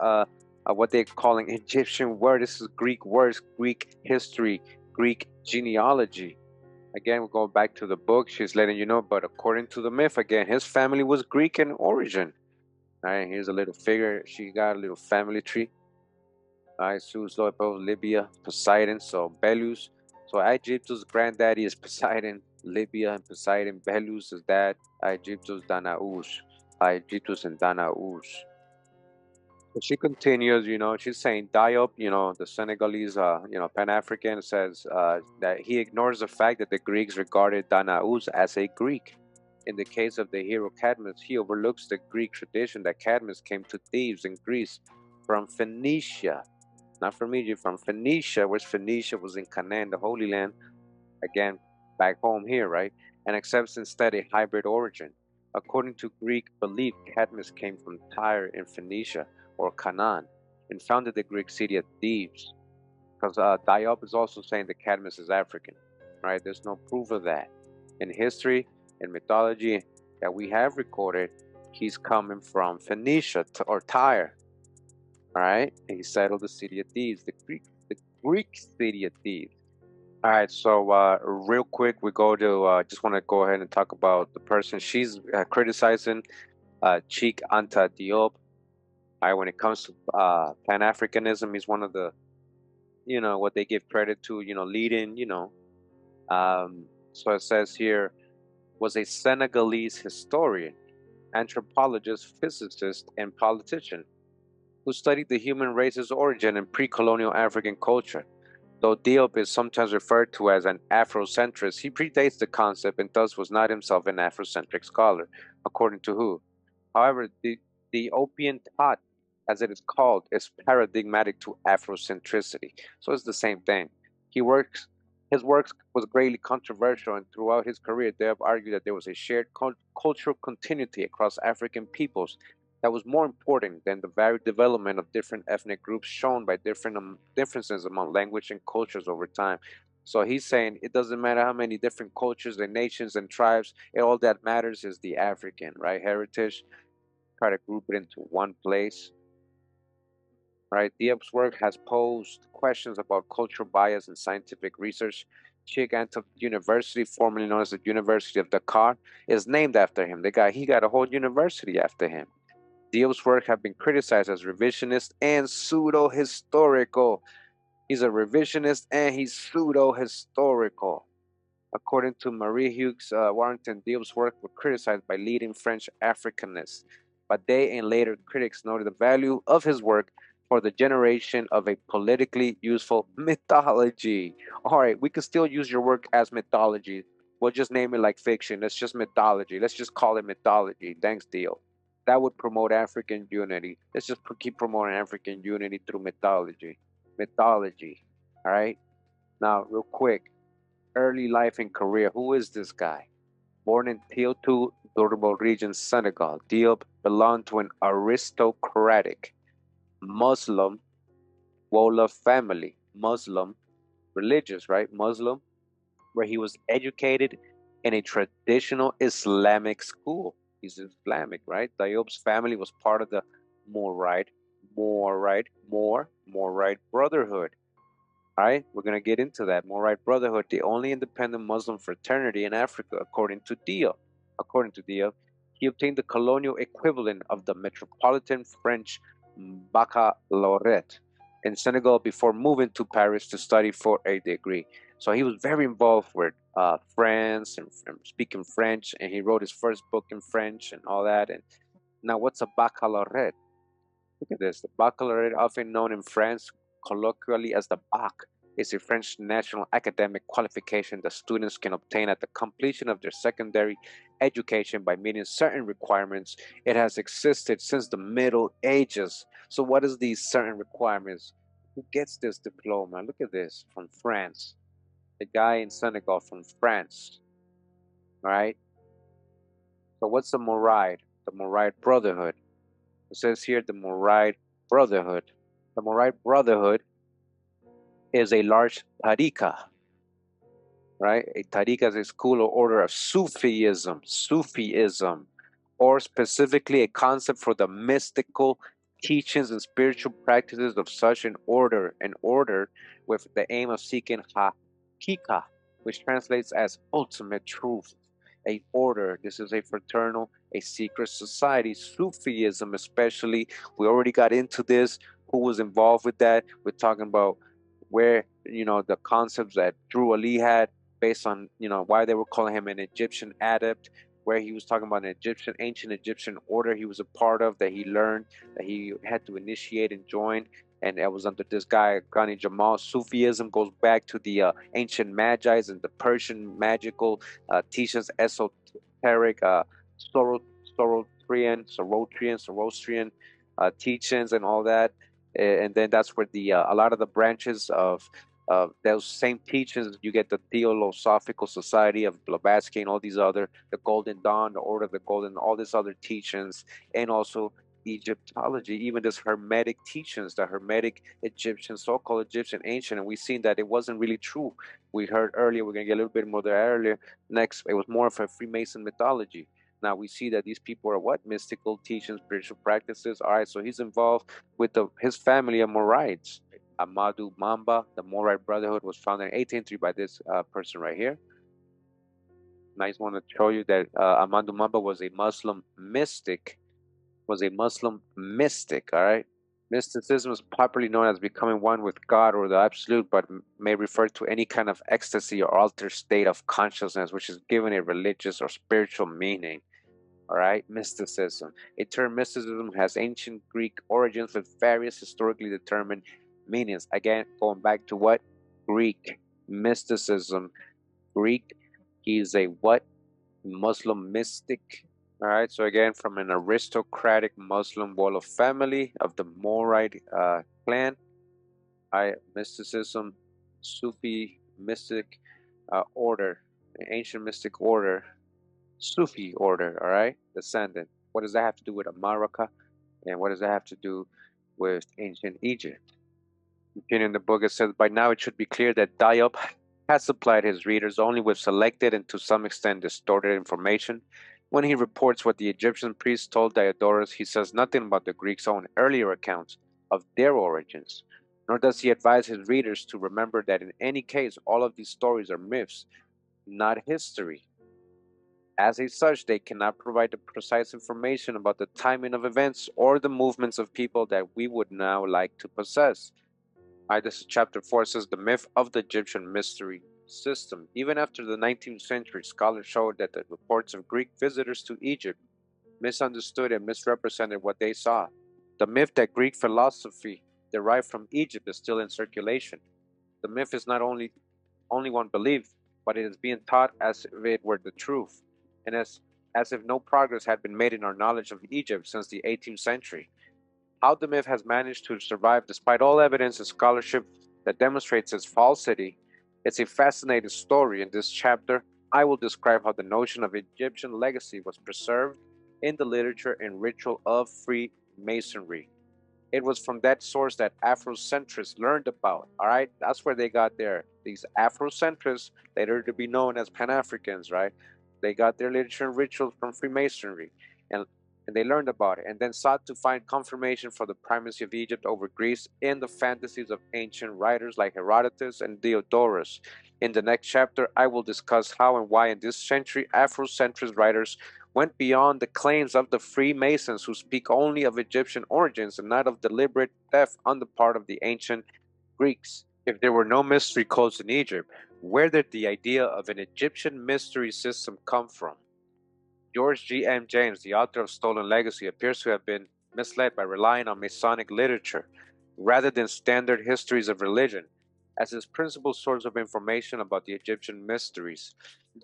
what they're calling Egyptian word. This is Greek words, Greek history, Greek genealogy. Again, we're going back to the book. She's letting you know, but according to the myth, again, his family was Greek in origin. All right, here's a little figure. She got a little family tree. All right, Zeus, Lord of Libya, Poseidon, so Belus. So Egyptus' granddaddy is Poseidon, Libya and Poseidon. Belus is dad, Egyptus, Danaus. Egyptus and Danaus. So she continues, she's saying Diop, the Senegalese, Pan-African, says that he ignores the fact that the Greeks regarded Danaus as a Greek. In the case of the hero Cadmus, he overlooks the Greek tradition that Cadmus came to Thebes in Greece from Phoenicia, not from Egypt, from Phoenicia, which Phoenicia was in Canaan, the Holy Land, again, back home here, right? And accepts instead a hybrid origin. According to Greek belief, Cadmus came from Tyre in Phoenicia, or Canaan, and founded the Greek city of Thebes. Because Diop is also saying that Cadmus is African, right? There's no proof of that. In history and mythology that we have recorded, he's coming from Phoenicia or Tyre, all right? And he settled the city of Thebes, the Greek city of Thebes. All right, so real quick, we go to, just want to go ahead and talk about the person. She's criticizing Cheikh Anta Diop. All right, when it comes to Pan-Africanism, he's one of the, what they give credit to, leading, so it says here, was a Senegalese historian. anthropologist, physicist, and politician who studied the human race's origin in pre-colonial African culture. Though Diop is sometimes referred to as an Afrocentrist, he predates the concept and thus was not himself an Afrocentric scholar, according to who. However, the Opian thought, as it is called, is paradigmatic to Afrocentricity, so it's the same thing. His works was greatly controversial, and throughout his career, they have argued that there was a shared cultural continuity across African peoples that was more important than the varied development of different ethnic groups shown by differences among language and cultures over time. So he's saying it doesn't matter how many different cultures and nations and tribes, all that matters is the African, right? Heritage, try to group it into one place, right? Diop's work has posed questions about cultural bias in scientific research. Cheikh Anta University, formerly known as the University of Dakar, is named after him. He got a whole university after him. Diop's work have been criticized as revisionist and pseudo-historical. He's a revisionist and he's pseudo-historical. According to Marie Hughes Warrington, Diop's work was criticized by leading French Africanists, but they and later critics noted the value of his work for the generation of a politically useful mythology. All right, we can still use your work as mythology. We'll just name it like fiction. It's just mythology. Let's just call it mythology. Thanks, Diop. That would promote African unity. Let's just keep promoting African unity through mythology. Mythology. All right. Now, real quick, early life and career. Who is this guy? Born in Teoutou, Durable region, Senegal, Diop belonged to an aristocratic Muslim Wolof family. Muslim, religious, right? Muslim, where he was educated in a traditional Islamic school. He's Islamic, right? Diop's family was part of the Morite Brotherhood. All right, we're going to get into that. Morite Brotherhood, the only independent Muslim fraternity in Africa, according to Diop. According to Diop, he obtained the colonial equivalent of the Metropolitan French Baccalaureate in Senegal before moving to Paris to study for a degree. So he was very involved with France and speaking French, and he wrote his first book in French and all that. And now, what's a baccalaureate? Look at this. The baccalaureate, often known in France colloquially as the bac, is a French national academic qualification that students can obtain at the completion of their secondary education by meeting certain requirements. It has existed since the Middle Ages. So what is these certain requirements? Who gets this diploma? Look at this, from France. The guy in Senegal from France. All right. So what's the Moride? The Moride Brotherhood. It says here the Moride Brotherhood. The Moride Brotherhood is a large tariqa, right? A tariqa is a school or order of Sufism, or specifically a concept for the mystical teachings and spiritual practices of such an order with the aim of seeking hakika, which translates as ultimate truth. A order, this is a fraternal, a secret society. Sufism especially, we already got into this, who was involved with that. We're talking about where, the concepts that Drew Ali had based on, why they were calling him an Egyptian adept, where he was talking about an ancient Egyptian order he was a part of, that he learned, that he had to initiate and join. And it was under this guy, Ghani Jamal. Sufism goes back to the ancient Magi's and the Persian magical teachings, esoteric, Zoroastrian teachings and all that. And then that's where a lot of the branches of those same teachings, you get the Theosophical Society of Blavatsky and all these other, the Golden Dawn, the Order of the Golden, all these other teachings, and also Egyptology, even this Hermetic teachings, the Hermetic Egyptian, so-called Egyptian ancient, and we've seen that it wasn't really true. We heard earlier, we're going to get a little bit more there earlier. Next, it was more of a Freemason mythology. Now we see that these people are what? Mystical teachings, spiritual practices. All right, so he's involved with his family of Morites. Amadou Mamba, the Morite Brotherhood, was founded in 1803 by this person right here. And I just want to show you that Amadou Mamba was a Muslim mystic. All right? Mysticism is popularly known as becoming one with God or the absolute, but may refer to any kind of ecstasy or altered state of consciousness, which is given a religious or spiritual meaning. All right, mysticism. A term mysticism has ancient Greek origins with various historically determined meanings. Again, going back to what? Greek. Mysticism. Greek. He's a what? Muslim mystic. All right, so again, from an aristocratic Muslim royal family of the Moride clan. Mysticism, Sufi mystic order, ancient mystic order, Sufi order, all right? Descendant. What does that have to do with America? And what does that have to do with ancient Egypt? Continuing the book, it says, by now it should be clear that Diop has supplied his readers only with selected and to some extent distorted information. When he reports what the Egyptian priests told Diodorus, he says nothing about the Greeks' own earlier accounts of their origins, nor does he advise his readers to remember that in any case all of these stories are myths, not history. As a such, they cannot provide the precise information about the timing of events or the movements of people that we would now like to possess. This is chapter 4, says the myth of the Egyptian mystery system. Even after the 19th century, scholars showed that the reports of Greek visitors to Egypt misunderstood and misrepresented what they saw. The myth that Greek philosophy derived from Egypt is still in circulation. The myth is not only one believed, but it is being taught as if it were the truth, and as if no progress had been made in our knowledge of Egypt since the 18th century. How the myth has managed to survive despite all evidence and scholarship that demonstrates its falsity, it's a fascinating story. In this chapter, I will describe how the notion of Egyptian legacy was preserved in the literature and ritual of Freemasonry. It was from that source that Afrocentrists learned about. All right, that's where they got these Afrocentrists, later to be known as Pan-Africans, right? They got their literature and rituals from Freemasonry, and they learned about it, and then sought to find confirmation for the primacy of Egypt over Greece in the fantasies of ancient writers like Herodotus and Diodorus. In the next chapter, I will discuss how and why in this century Afrocentrist writers went beyond the claims of the Freemasons, who speak only of Egyptian origins and not of deliberate theft on the part of the ancient Greeks. If there were no mystery cults in Egypt, where did the idea of an Egyptian mystery system come from? George G. M. James, the author of Stolen Legacy, appears to have been misled by relying on Masonic literature rather than standard histories of religion as his principal source of information about the Egyptian mysteries.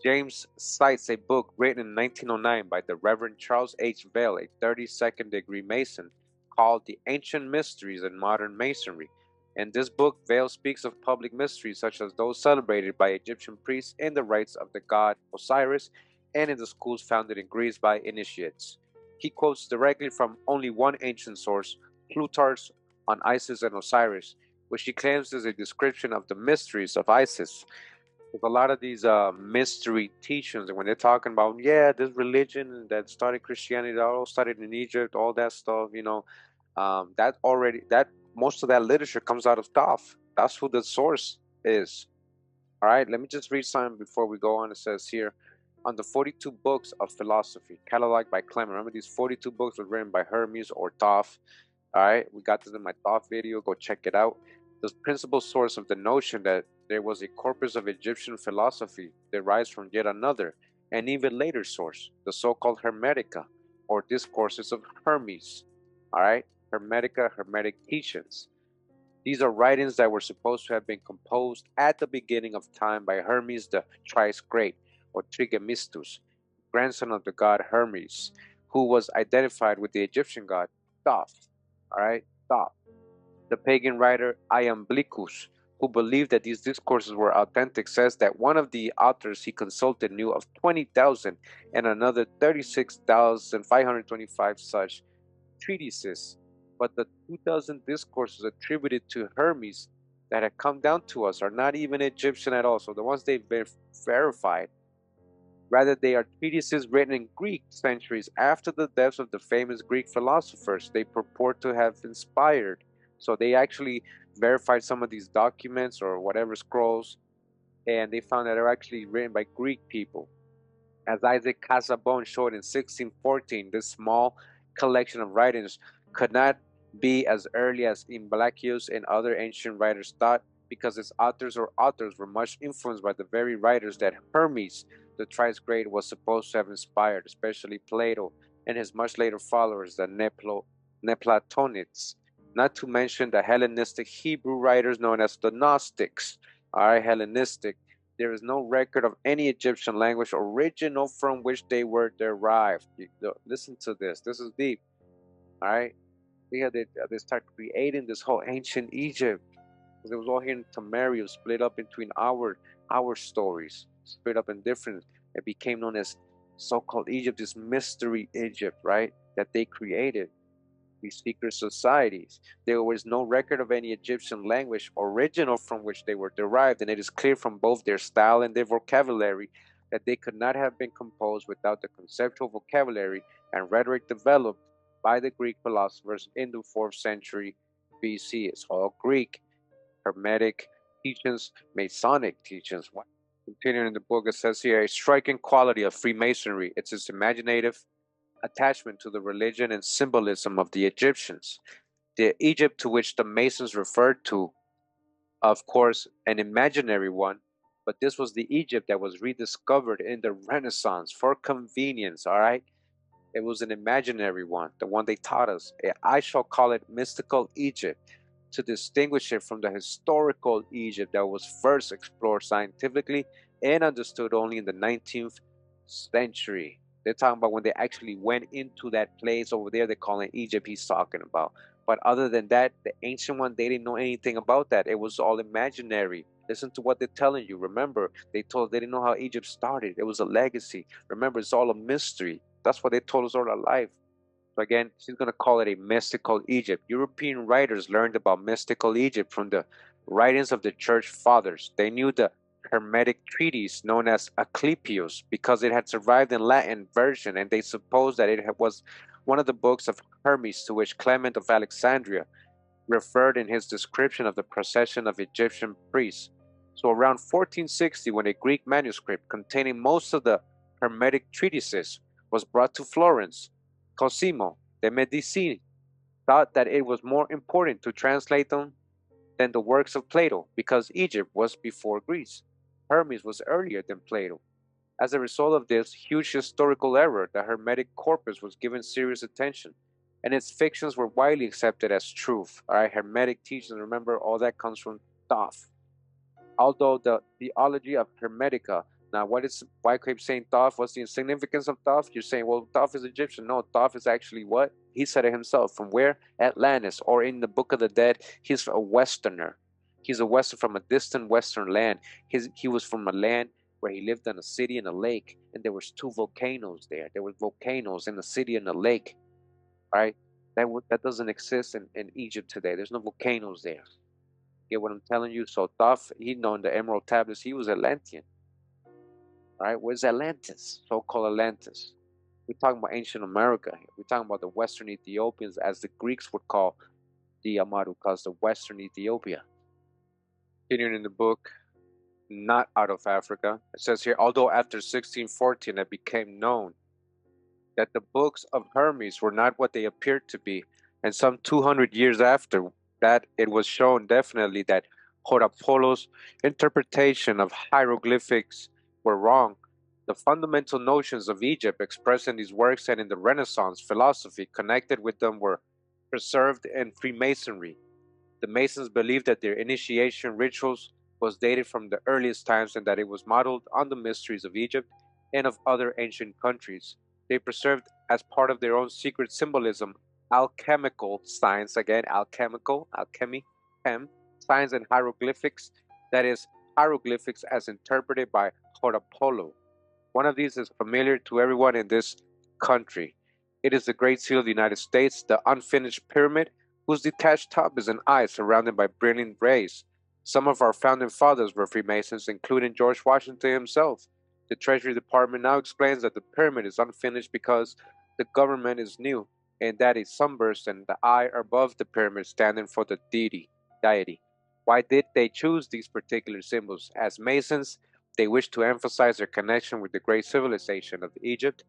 James cites a book written in 1909 by the Reverend Charles H. Vail, a 32nd degree Mason, called The Ancient Mysteries in Modern Masonry. In this book, Vail speaks of public mysteries such as those celebrated by Egyptian priests in the rites of the god Osiris and in the schools founded in Greece by initiates. He quotes directly from only one ancient source, Plutarch's on Isis and Osiris, which he claims is a description of the mysteries of Isis. With a lot of these mystery teachings, and when they're talking about, yeah, this religion that started Christianity, that all started in Egypt, all that stuff, that most of that literature comes out of Thoth. That's who the source is. All right, let me just read something before we go on. It says here, on the 42 books of philosophy cataloged by Clement. Remember, these 42 books were written by Hermes or Thoth. All right, we got this in my Thoth video. Go check it out. The principal source of the notion that there was a corpus of Egyptian philosophy derives from yet another and even later source, the so-called Hermetica, or discourses of Hermes. All right, Hermetica, Hermetic teachings. These are writings that were supposed to have been composed at the beginning of time by Hermes the Thrice Great, or Trigemistus, grandson of the god Hermes, who was identified with the Egyptian god Thoth. All right, Thoth. The pagan writer Iamblichus, who believed that these discourses were authentic, says that one of the authors he consulted knew of 20,000 and another 36,525 such treatises. But the 2,000 discourses attributed to Hermes that have come down to us are not even Egyptian at all. So the ones they've been verified, rather they are treatises written in Greek centuries after the deaths of the famous Greek philosophers they purport to have inspired. So they actually verified some of these documents or whatever scrolls, and they found that they're actually written by Greek people. As Isaac Casabon showed in 1614, this small collection of writings could not be as early as Iamblichus and other ancient writers thought, because its authors were much influenced by the very writers that Hermes the thrice great was supposed to have inspired, especially Plato and his much later followers, the Neoplatonists, not to mention the Hellenistic Hebrew writers known as the Gnostics. All right, Hellenistic. There is no record of any Egyptian language original from which they were derived. Listen to this. This is deep. All right. They start creating this whole ancient Egypt. It was all here in Samaria, split up between our stories, split up in different. It became known as so-called Egypt, this mystery Egypt, right? That they created, these secret societies. There was no record of any Egyptian language original from which they were derived, and it is clear from both their style and their vocabulary that they could not have been composed without the conceptual vocabulary and rhetoric developed by the Greek philosophers in the 4th century BC. It's all Greek. Hermetic teachings, Masonic teachings. Continuing in the book, it says here a striking quality of Freemasonry. It's its imaginative attachment to the religion and symbolism of the Egyptians. The Egypt to which the Masons referred to, of course, an imaginary one, but this was the Egypt that was rediscovered in the Renaissance for convenience, all right? It was an imaginary one, the one they taught us. I shall call it mystical Egypt, to distinguish it from the historical Egypt that was first explored scientifically and understood only in the 19th century. They're talking about when they actually went into that place over there, they call it Egypt he's talking about. But other than that, the ancient one, they didn't know anything about that. It was all imaginary. Listen to what they're telling you. Remember, they didn't know how Egypt started. It was a legacy. Remember, it's all a mystery. That's what they told us all our life. So again, she's going to call it a mystical Egypt. European writers learned about mystical Egypt from the writings of the church fathers. They knew the Hermetic treatise known as Asclepius because it had survived in Latin version, and they supposed that it was one of the books of Hermes to which Clement of Alexandria referred in his description of the procession of Egyptian priests. So around 1460, when a Greek manuscript containing most of the Hermetic treatises was brought to Florence, Cosimo de' Medici thought that it was more important to translate them than the works of Plato because Egypt was before Greece. Hermes was earlier than Plato. As a result of this huge historical error, the Hermetic corpus was given serious attention, and its fictions were widely accepted as truth. All right, Hermetic teachings, remember, all that comes from Thoth. Although the theology of Hermetica, now why keep saying Thoth? What's the significance of Thoth? You're saying, well, Thoth is Egyptian. No, Thoth is actually what? He said it himself. From where? Atlantis, or in the Book of the Dead, he's a Westerner. He's a Western from a distant Western land. He was from a land where he lived in a city and a lake, and there was 2 volcanoes there. There were volcanoes in the city and the lake. All right? That doesn't exist in Egypt today. There's no volcanoes there. Get what I'm telling you? So Thoth, he known the Emerald Tablets, he was Atlantean. All right, where's Atlantis? So-called Atlantis. We're talking about ancient America here. We're talking about the Western Ethiopians, as the Greeks would call the Amarukas, the Western Ethiopia. Continuing in the book, not out of Africa. It says here, although after 1614 it became known that the books of Hermes were not what they appeared to be, and some 200 years after that, it was shown definitely that Horapollo's interpretation of hieroglyphics were wrong. The fundamental notions of Egypt expressed in these works and in the Renaissance philosophy connected with them were preserved in Freemasonry. The Masons believed that their initiation rituals was dated from the earliest times and that it was modeled on the mysteries of Egypt and of other ancient countries. They preserved, as part of their own secret symbolism, alchemical signs, again, alchemy, signs and hieroglyphics, that is, hieroglyphics as interpreted by Horapollo. One of these is familiar to everyone in this country. It is the Great Seal of the United States, the unfinished pyramid, whose detached top is an eye surrounded by brilliant rays. Some of our founding fathers were Freemasons, including George Washington himself. The Treasury Department now explains that the pyramid is unfinished because the government is new, and that a sunburst and the eye above the pyramid standing for the deity. Why did they choose these particular symbols? As Masons, they wish to emphasize their connection with the great civilization of Egypt.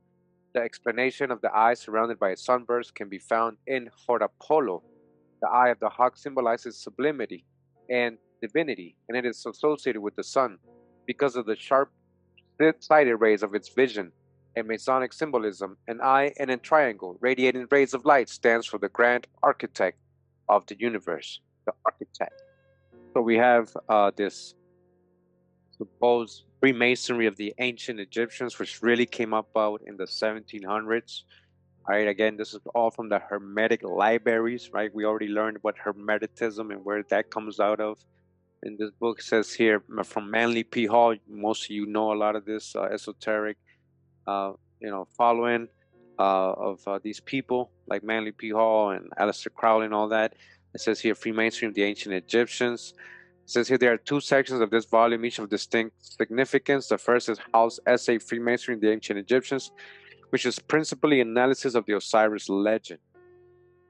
The explanation of the eye surrounded by a sunburst can be found in Horapollo. The eye of the hawk symbolizes sublimity and divinity, and it is associated with the sun because of the sharp sided rays of its vision. In Masonic symbolism, an eye and a triangle radiating rays of light stands for the grand architect of the universe, the architect. So we have this supposed Freemasonry of the ancient Egyptians, which really came about in the 1700s. All right, again, this is all from the Hermetic libraries, right? We already learned what Hermeticism and where that comes out of. In this book says here from Manly P. Hall, most of you know a lot of this esoteric, following of these people like Manly P. Hall and Aleister Crowley and all that. It says here Freemasonry of the ancient Egyptians. It says here there are two sections of this volume, each of distinct significance. The first is Hall's essay Freemasonry of the ancient Egyptians, which is principally analysis of the Osiris legend.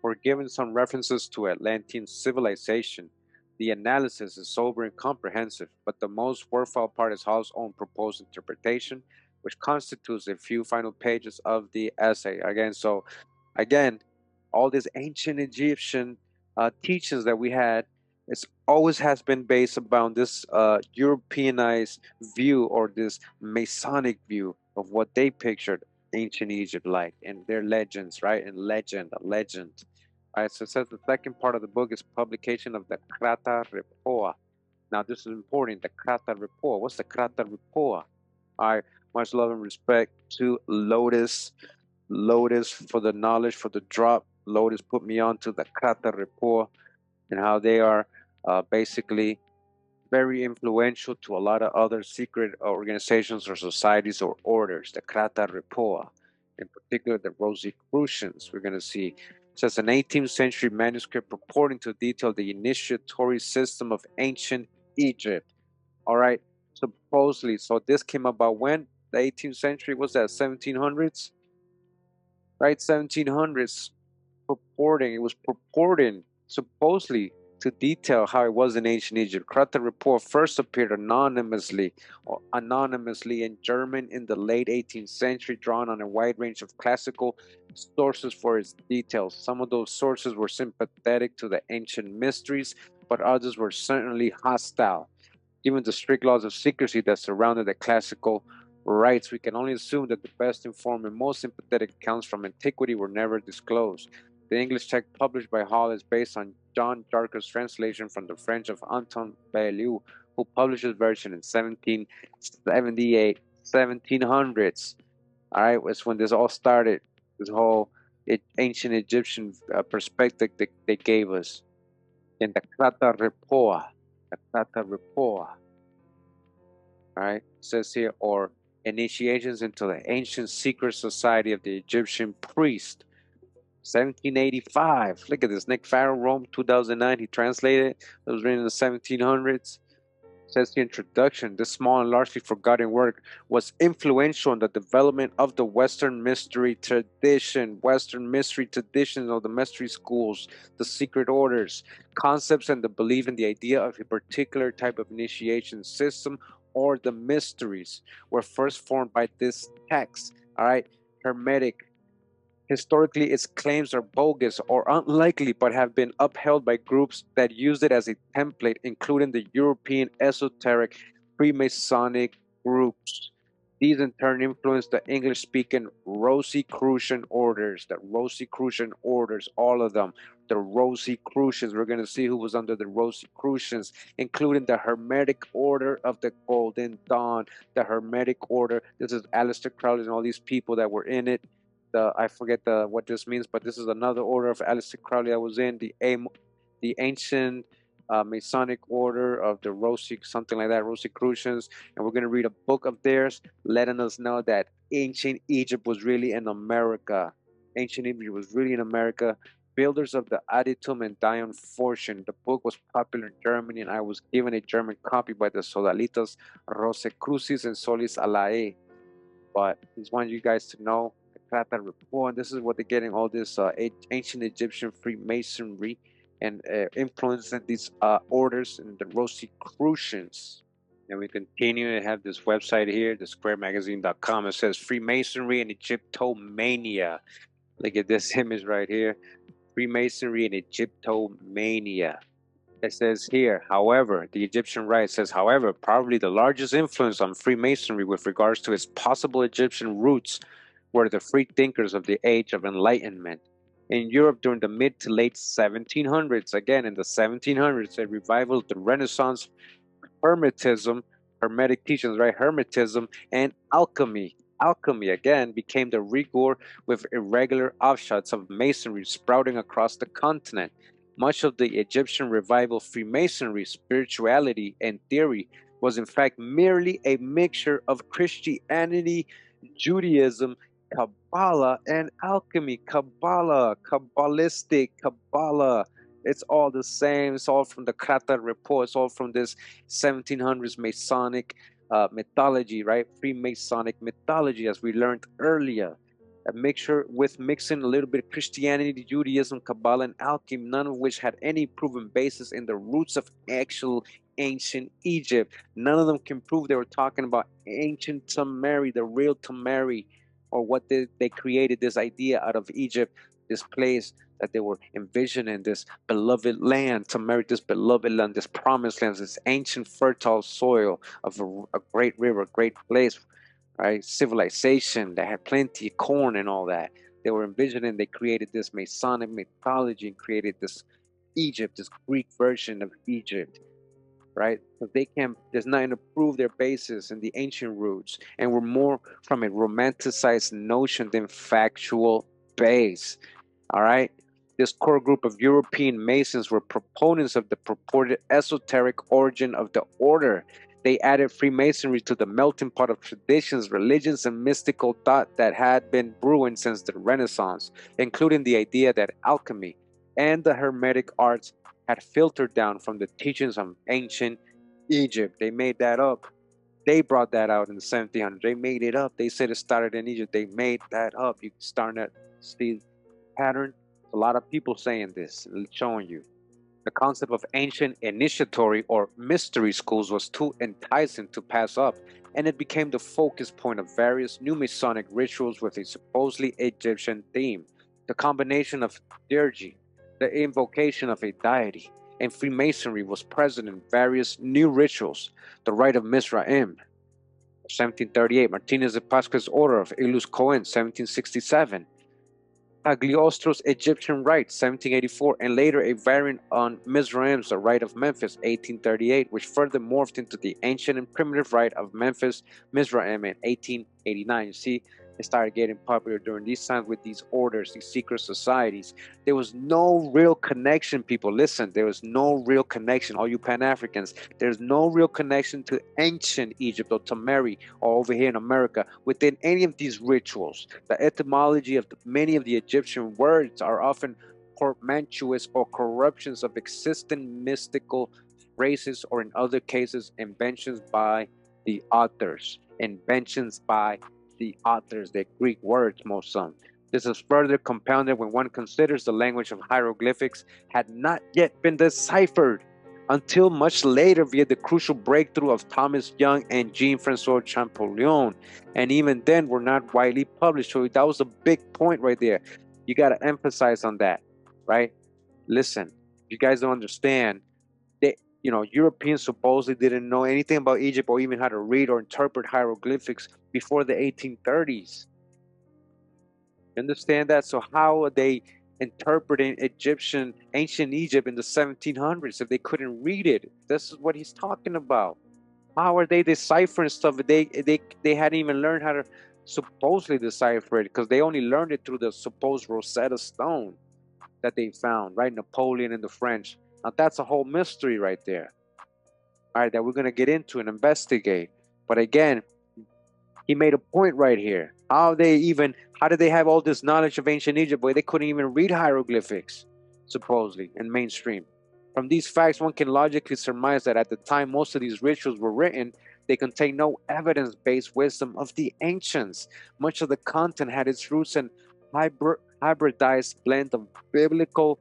We're given some references to Atlantean civilization. The analysis is sober and comprehensive, but the most worthwhile part is Hall's own proposed interpretation, which constitutes a few final pages of the essay. Again, all these ancient Egyptian teachings that we had, it always has been based upon this Europeanized view or this Masonic view of what they pictured ancient Egypt like and their legends, right? And legend. All right, so it says the second part of the book is publication of the Krata Repoa. Now, this is important, the Krata Repoa. What's the Krata Repoa? All right, much love and respect to Lotus. Lotus for the knowledge, for the drop. Lotus put me on to the Krata Repoa and how they are basically very influential to a lot of other secret organizations or societies or orders, the Krata Repoa, in particular the Rosicrucians. We're going to see. It says an 18th century manuscript purporting to detail the initiatory system of ancient Egypt. All right, supposedly. So this came about when? The 18th century, was that 1700s? Right, 1700s. It was purporting supposedly to detail how it was in ancient Egypt. Krata report first appeared anonymously in German in the late 18th century, drawn on a wide range of classical sources for its details. Some of those sources were sympathetic to the ancient mysteries, but others were certainly hostile. Given the strict laws of secrecy that surrounded the classical rites, we can only assume that the best informed and most sympathetic accounts from antiquity were never disclosed. The English text published by Hall is based on John Jarker's translation from the French of Anton Baillieu, who published his version in 1778, 1700s. All right, was when this all started, this whole ancient Egyptian perspective that they gave us. In the Krata Repoa. All right, it says here, or initiations into the ancient secret society of the Egyptian priest. 1785. Look at this. Nick Farrell, Rome, 2009. He translated it. It was written in the 1700s. Says the introduction, this small and largely forgotten work was influential in the development of the Western mystery tradition, Western mystery traditions of the mystery schools, the secret orders, concepts, and the belief in the idea of a particular type of initiation system or the mysteries were first formed by this text. All right, Hermetic. Historically, its claims are bogus or unlikely, but have been upheld by groups that used it as a template, including the European esoteric Freemasonic groups. These in turn influenced the English-speaking Rosicrucian orders, all of them. The Rosicrucians, we're going to see who was under the Rosicrucians, including the Hermetic Order of the Golden Dawn, the Hermetic Order. This is Aleister Crowley and all these people that were in it. I forget what this means, but this is another order of Aleister Crowley I was in, the ancient Masonic order of the something like that, Rosicrucians, and we're going to read a book of theirs letting us know that ancient Egypt was really in America. Ancient Egypt was really in America. Builders of the Aditum and Dion Fortune. The book was popular in Germany, and I was given a German copy by the Sodalitas Rosicrucis and Solis Alae. But I just want you guys to know Krata Report, and this is what they're getting all this ancient Egyptian Freemasonry and influence in these orders and the Rosicrucians. And we continue to have this website here, the squaremagazine.com. It says Freemasonry and Egyptomania. Look at this image right here. Freemasonry and Egyptomania. It says here, however, the Egyptian rite says, however, probably the largest influence on Freemasonry with regards to its possible Egyptian roots were the free thinkers of the Age of Enlightenment. In Europe during the mid to late 1700s, again in the 1700s, a revival of the Renaissance, Hermetism, Hermetic teachings, right? Hermetism and alchemy. Alchemy again became the rigor with irregular offshoots of Masonry sprouting across the continent. Much of the Egyptian revival Freemasonry, spirituality, and theory was in fact merely a mixture of Christianity, Judaism, Kabbalah, and alchemy. Kabbalah, Kabbalistic, Kabbalah. It's all the same. It's all from the Kratar report. It's all from this 1700s Masonic mythology, right? Freemasonic mythology, as we learned earlier. A mixture with mixing a little bit of Christianity, Judaism, Kabbalah, and alchemy, none of which had any proven basis in the roots of actual ancient Egypt. None of them can prove they were talking about ancient Tamari, the real Tamari, or what they created this idea out of Egypt, this place that they were envisioning, this beloved land, to marry this beloved land, this promised land, this ancient fertile soil of a great river, a great place, right? Civilization that had plenty of corn and all that. They were envisioning, they created this Masonic mythology and created this Egypt, this Greek version of Egypt, right? Because they can't, there's nothing to prove their basis in the ancient roots, and we're more from a romanticized notion than factual base. All right. This core group of European Masons were proponents of the purported esoteric origin of the order. They added Freemasonry to the melting pot of traditions, religions, and mystical thought that had been brewing since the Renaissance, including the idea that alchemy and the Hermetic arts had filtered down from the teachings of ancient Egypt. They made that up. They brought that out in the 1700s. They made it up. They said it started in Egypt. They made that up. You start to see pattern. A lot of people saying this, showing you. The concept of ancient initiatory or mystery schools was too enticing to pass up, and it became the focus point of various new Masonic rituals with a supposedly Egyptian theme. The combination of dirge, the invocation of a deity, and Freemasonry was present in various new rituals. The Rite of Mizraim, 1738, Martinez de Pascua's Order of Ilus Cohen, 1767, Cagliostro's Egyptian Rite, 1784, and later a variant on Mizraim's The Rite of Memphis, 1838, which further morphed into the ancient and primitive Rite of Memphis, Mizraim, in 1889. You see, it started getting popular during these times with these orders, these secret societies. There was no real connection, people. Listen, there was no real connection, all you Pan-Africans. There's no real connection to ancient Egypt or Tamari or over here in America within any of these rituals. The etymology of many of the Egyptian words are often portmanteaus or corruptions of existing mystical phrases, or in other cases, inventions by the authors. Inventions by the authors, the Greek words, most of them. This is further compounded when one considers the language of hieroglyphics had not yet been deciphered until much later via the crucial breakthrough of Thomas Young and Jean-Francois Champollion. And even then, were not widely published. So that was a big point right there. You got to emphasize on that, right? Listen, if you guys don't understand, Europeans supposedly didn't know anything about Egypt or even how to read or interpret hieroglyphics before the 1830s. You understand that? So how are they interpreting ancient Egypt in the 1700s if they couldn't read it? This is what he's talking about. How are they deciphering stuff? They hadn't even learned how to supposedly decipher it, because they only learned it through the supposed Rosetta Stone that they found, right? Napoleon and the French. Now that's a whole mystery right there. All right, that we're going to get into and investigate. But again, he made a point right here. How did they have all this knowledge of ancient Egypt, but they couldn't even read hieroglyphics, supposedly, in mainstream? From these facts, one can logically surmise that at the time most of these rituals were written, they contain no evidence-based wisdom of the ancients. Much of the content had its roots in hybridized blend of biblical,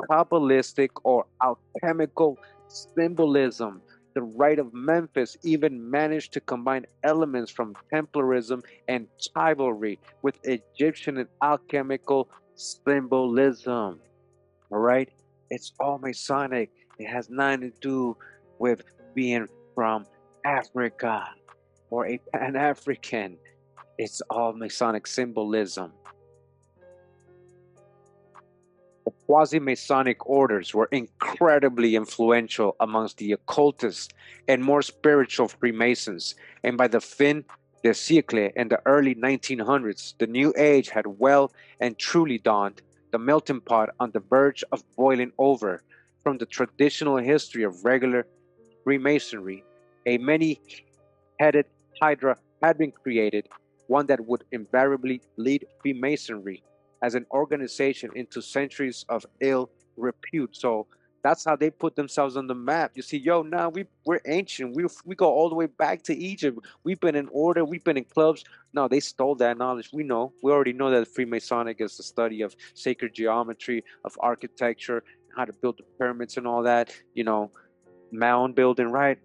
Kabbalistic, or alchemical symbolism. The Rite of Memphis even managed to combine elements from Templarism and chivalry with Egyptian and alchemical symbolism. All right? It's all Masonic. It has nothing to do with being from Africa or a Pan-African. It's all Masonic symbolism. The quasi-Masonic orders were incredibly influential amongst the occultists and more spiritual Freemasons, and by the fin de siècle in the early 1900s, the New Age had well and truly dawned, the melting pot on the verge of boiling over. From the traditional history of regular Freemasonry, a many-headed hydra had been created, one that would invariably lead Freemasonry as an organization into centuries of ill repute. So that's how they put themselves on the map. You see, yo, now we're ancient. We go all the way back to Egypt. We've been in order. We've been in clubs. No, they stole that knowledge. We know. We already know that Freemasonic is the study of sacred geometry, of architecture, how to build the pyramids and all that. You know, mound building, right?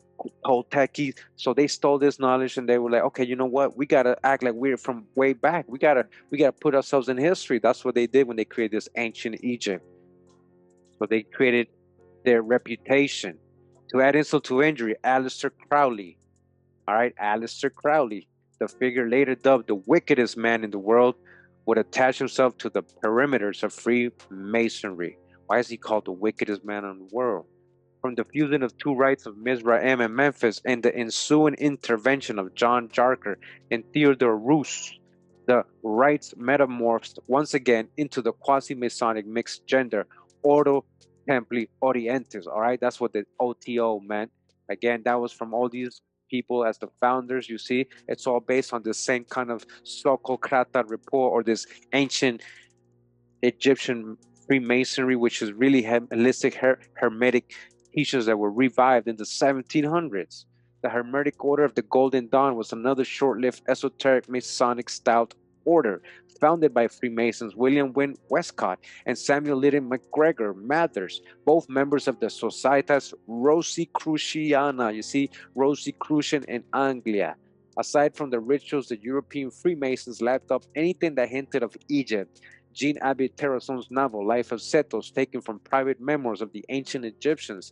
Toltecs. So they stole this knowledge and they were like, okay, you know what? We gotta act like we're from way back. We gotta put ourselves in history. That's what they did when they created this ancient Egypt. So they created their reputation. To add insult to injury, Aleister Crowley. All right, Aleister Crowley, the figure later dubbed the wickedest man in the world, would attach himself to the perimeters of Freemasonry. Why is he called the wickedest man in the world? From the fusion of two rites of Mizraim and Memphis and the ensuing intervention of John Jarker and Theodore Roos, the rites metamorphosed once again into the quasi-Masonic mixed gender Ordo Templi Orientis. All right, that's what the OTO meant. Again, that was from all these people as the founders. You see, it's all based on the same kind of Sococrata report or this ancient Egyptian Freemasonry, which is really Hellenistic Hermetic teachings that were revived in the 1700s. The Hermetic Order of the Golden Dawn was another short-lived esoteric Masonic styled order founded by Freemasons William Wynne Westcott and Samuel Lytton McGregor Mathers, both members of the Societas Rosicruciana. You see, Rosicrucian in Anglia. Aside from the rituals, the European Freemasons lapped up anything that hinted of Egypt. Jean-Abbé Terrasson's novel, Life of Sethos, taken from private memoirs of the ancient Egyptians,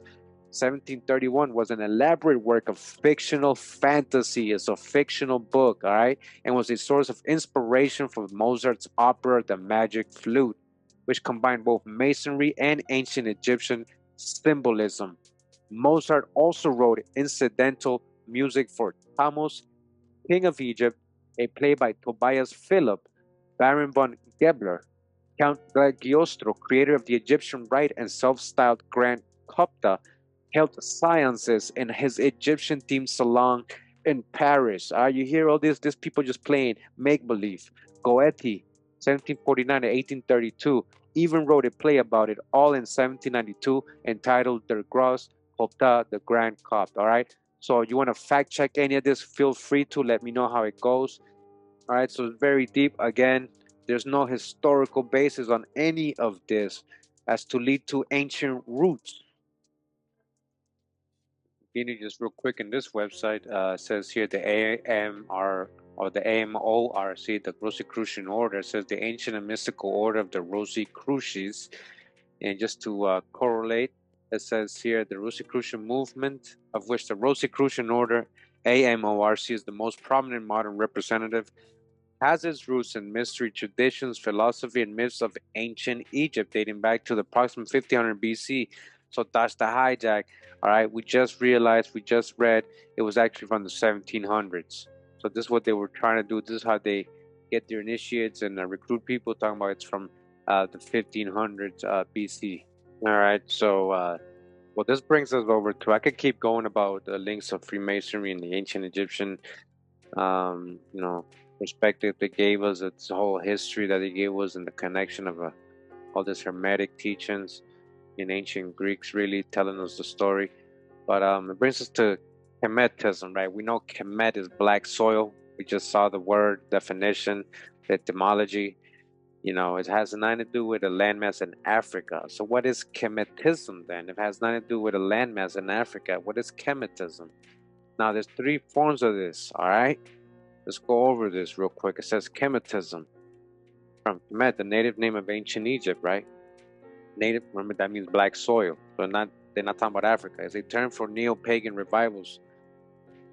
1731, was an elaborate work of fictional fantasy. It's a fictional book, all right, and was a source of inspiration for Mozart's opera, The Magic Flute, which combined both masonry and ancient Egyptian symbolism. Mozart also wrote incidental music for Thamos, King of Egypt, a play by Tobias Philipp, Baron von Gebler. Count Cagliostro, creator of the Egyptian rite and self-styled Grand Copta, held seances in his Egyptian-themed salon in Paris. You hear all this people just playing make-believe. Goethe, 1749 to 1832, even wrote a play about it, all in 1792, entitled Der Grosse Copta, the Grand Copt. All right. So you want to fact check any of this? Feel free to let me know how it goes. All right. So it's very deep. Again, there's no historical basis on any of this as to lead to ancient roots. Just real quick in this website says here the AMR or the AMORC, the Rosicrucian Order, says the ancient and mystical order of the Rosicruces. And just to correlate, it says here the Rosicrucian movement, of which the Rosicrucian Order, AMORC, is the most prominent modern representative, has its roots in mystery traditions, philosophy, and myths of ancient Egypt, dating back to the approximate 1500 BC. So that's the hijack. All right, we just realized, we just read, it was actually from the 1700s. So this is what they were trying to do. This is how they get their initiates and recruit people. Talking about it's from the 1500s BC. All right, so well, this brings us over to, I could keep going about the links of Freemasonry and the ancient Egyptian, you know, perspective they gave us, its whole history that they gave us, and the connection of all these Hermetic teachings in ancient Greeks, really telling us the story. But it brings us to Kemetism, right? We know Kemet is black soil. We just saw the word definition, the etymology. You know, it has nothing to do with a landmass in Africa. So what is Kemetism then? If it has nothing to do with a landmass in Africa, what is Kemetism? Now, there's three forms of this, all right? Let's go over this real quick. It says Kemetism. From Kemet, the native name of ancient Egypt, right? Native, remember that means black soil. So not They're not talking about Africa. It's a term for neo-pagan revivals.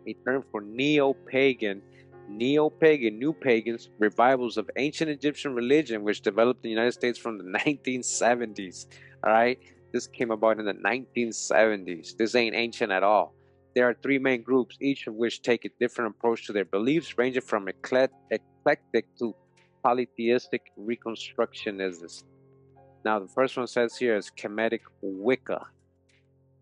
A term for neo-pagan, new pagans, revivals of ancient Egyptian religion, which developed in the United States from the 1970s. All right, this came about in the 1970s. This ain't ancient at all. There are three main groups, each of which take a different approach to their beliefs, ranging from eclectic to polytheistic reconstructionists. Now, the first one says here is Kemetic Wicca.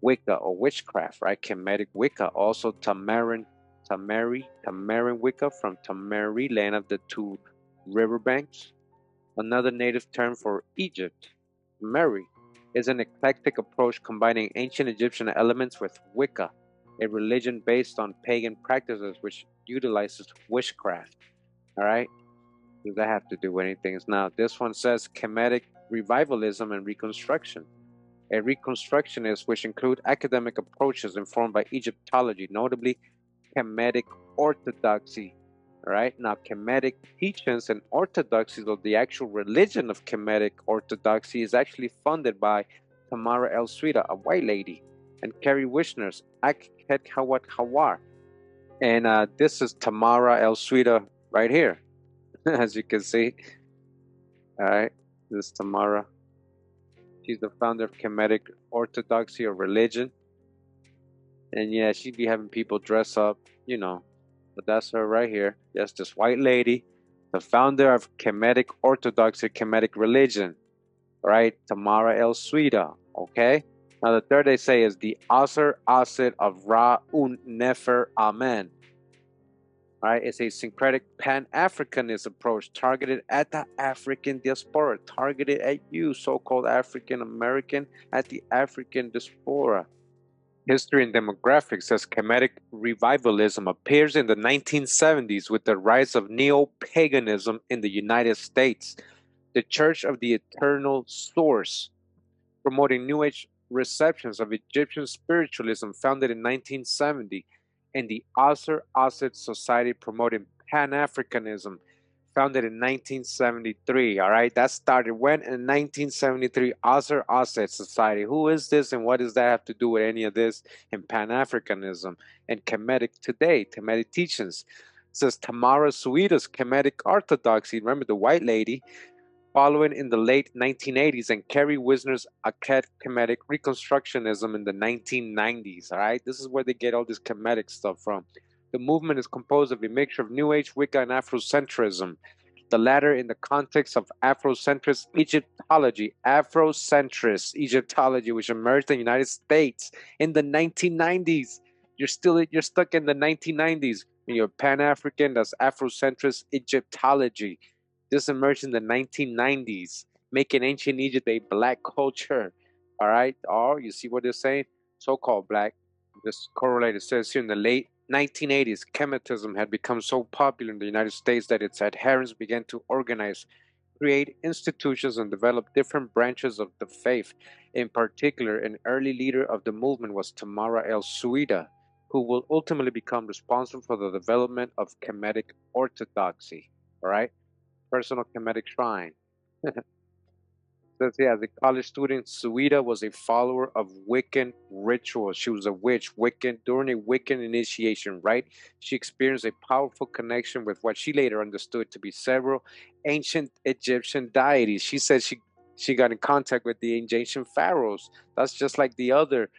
Wicca or witchcraft, right? Kemetic Wicca, also Tamari Wicca from Tamari, land of the two riverbanks. Another native term for Egypt, Tamari, is an eclectic approach combining ancient Egyptian elements with Wicca, a religion based on pagan practices which utilizes witchcraft. All right, does that have to do with anything? Now, this one says Kemetic revivalism and reconstruction. A reconstructionist, which include academic approaches informed by Egyptology, notably Kemetic orthodoxy. All right, now Kemetic teachings and orthodoxies of the actual religion of Kemetic orthodoxy is actually funded by Tamara El Suida, a white lady, and Carrie Wisner's Akhet Hawat Hawar. And this is Tamara El Suida right here, as you can see. All right, this is Tamara. She's the founder of Kemetic orthodoxy or religion. And yeah, she'd be having people dress up, you know. But that's her right here. Yes, this white lady, the founder of Kemetic orthodoxy, Kemetic religion. Right? Tamara El Suida. Okay? Now the third they say is the Asr Asid of Ra-Un Nefer Amen. Right? It's a syncretic Pan-Africanist approach targeted at the African diaspora, targeted at you, so-called African American, at the African diaspora. History and demographics says Kemetic revivalism appears in the 1970s with the rise of neo-paganism in the United States. The Church of the Eternal Source, promoting New Age receptions of Egyptian spiritualism, founded in 1970, and the Asr Asid Society, promoting Pan-Africanism, founded in 1973. All right, that started when? In 1973, Asr Asid Society. Who is this and what does that have to do with any of this? And Pan-Africanism and Kemetic today, Kemetic teachings. It says Tamara Suida's Kemetic orthodoxy, remember the white lady, following in the late 1980s, and Carrie Wisner's Akhet Kemetic reconstructionism in the 1990s. All right, this is where they get all this Kemetic stuff from. The movement is composed of a mixture of New Age, Wicca, and Afrocentrism. The latter in the context of Afrocentrist Egyptology, which emerged in the United States in the 1990s. You're stuck in the 1990s. When you're Pan-African, that's Afrocentrist Egyptology. This emerged in the 1990s, making ancient Egypt a black culture. All right? Oh, you see what they're saying? So-called black. This correlated says here in the late 1980s, Kemetism had become so popular in the United States that its adherents began to organize, create institutions, and develop different branches of the faith. In particular, an early leader of the movement was Tamara El Suida, who will ultimately become responsible for the development of Kemetic orthodoxy. All right? Personal Kemetic shrine. Says here, as a college student, Suida was a follower of Wiccan rituals. She was a witch, Wiccan, during a Wiccan initiation, right? She experienced a powerful connection with what she later understood to be several ancient Egyptian deities. She said she got in contact with the ancient pharaohs. That's just like the other,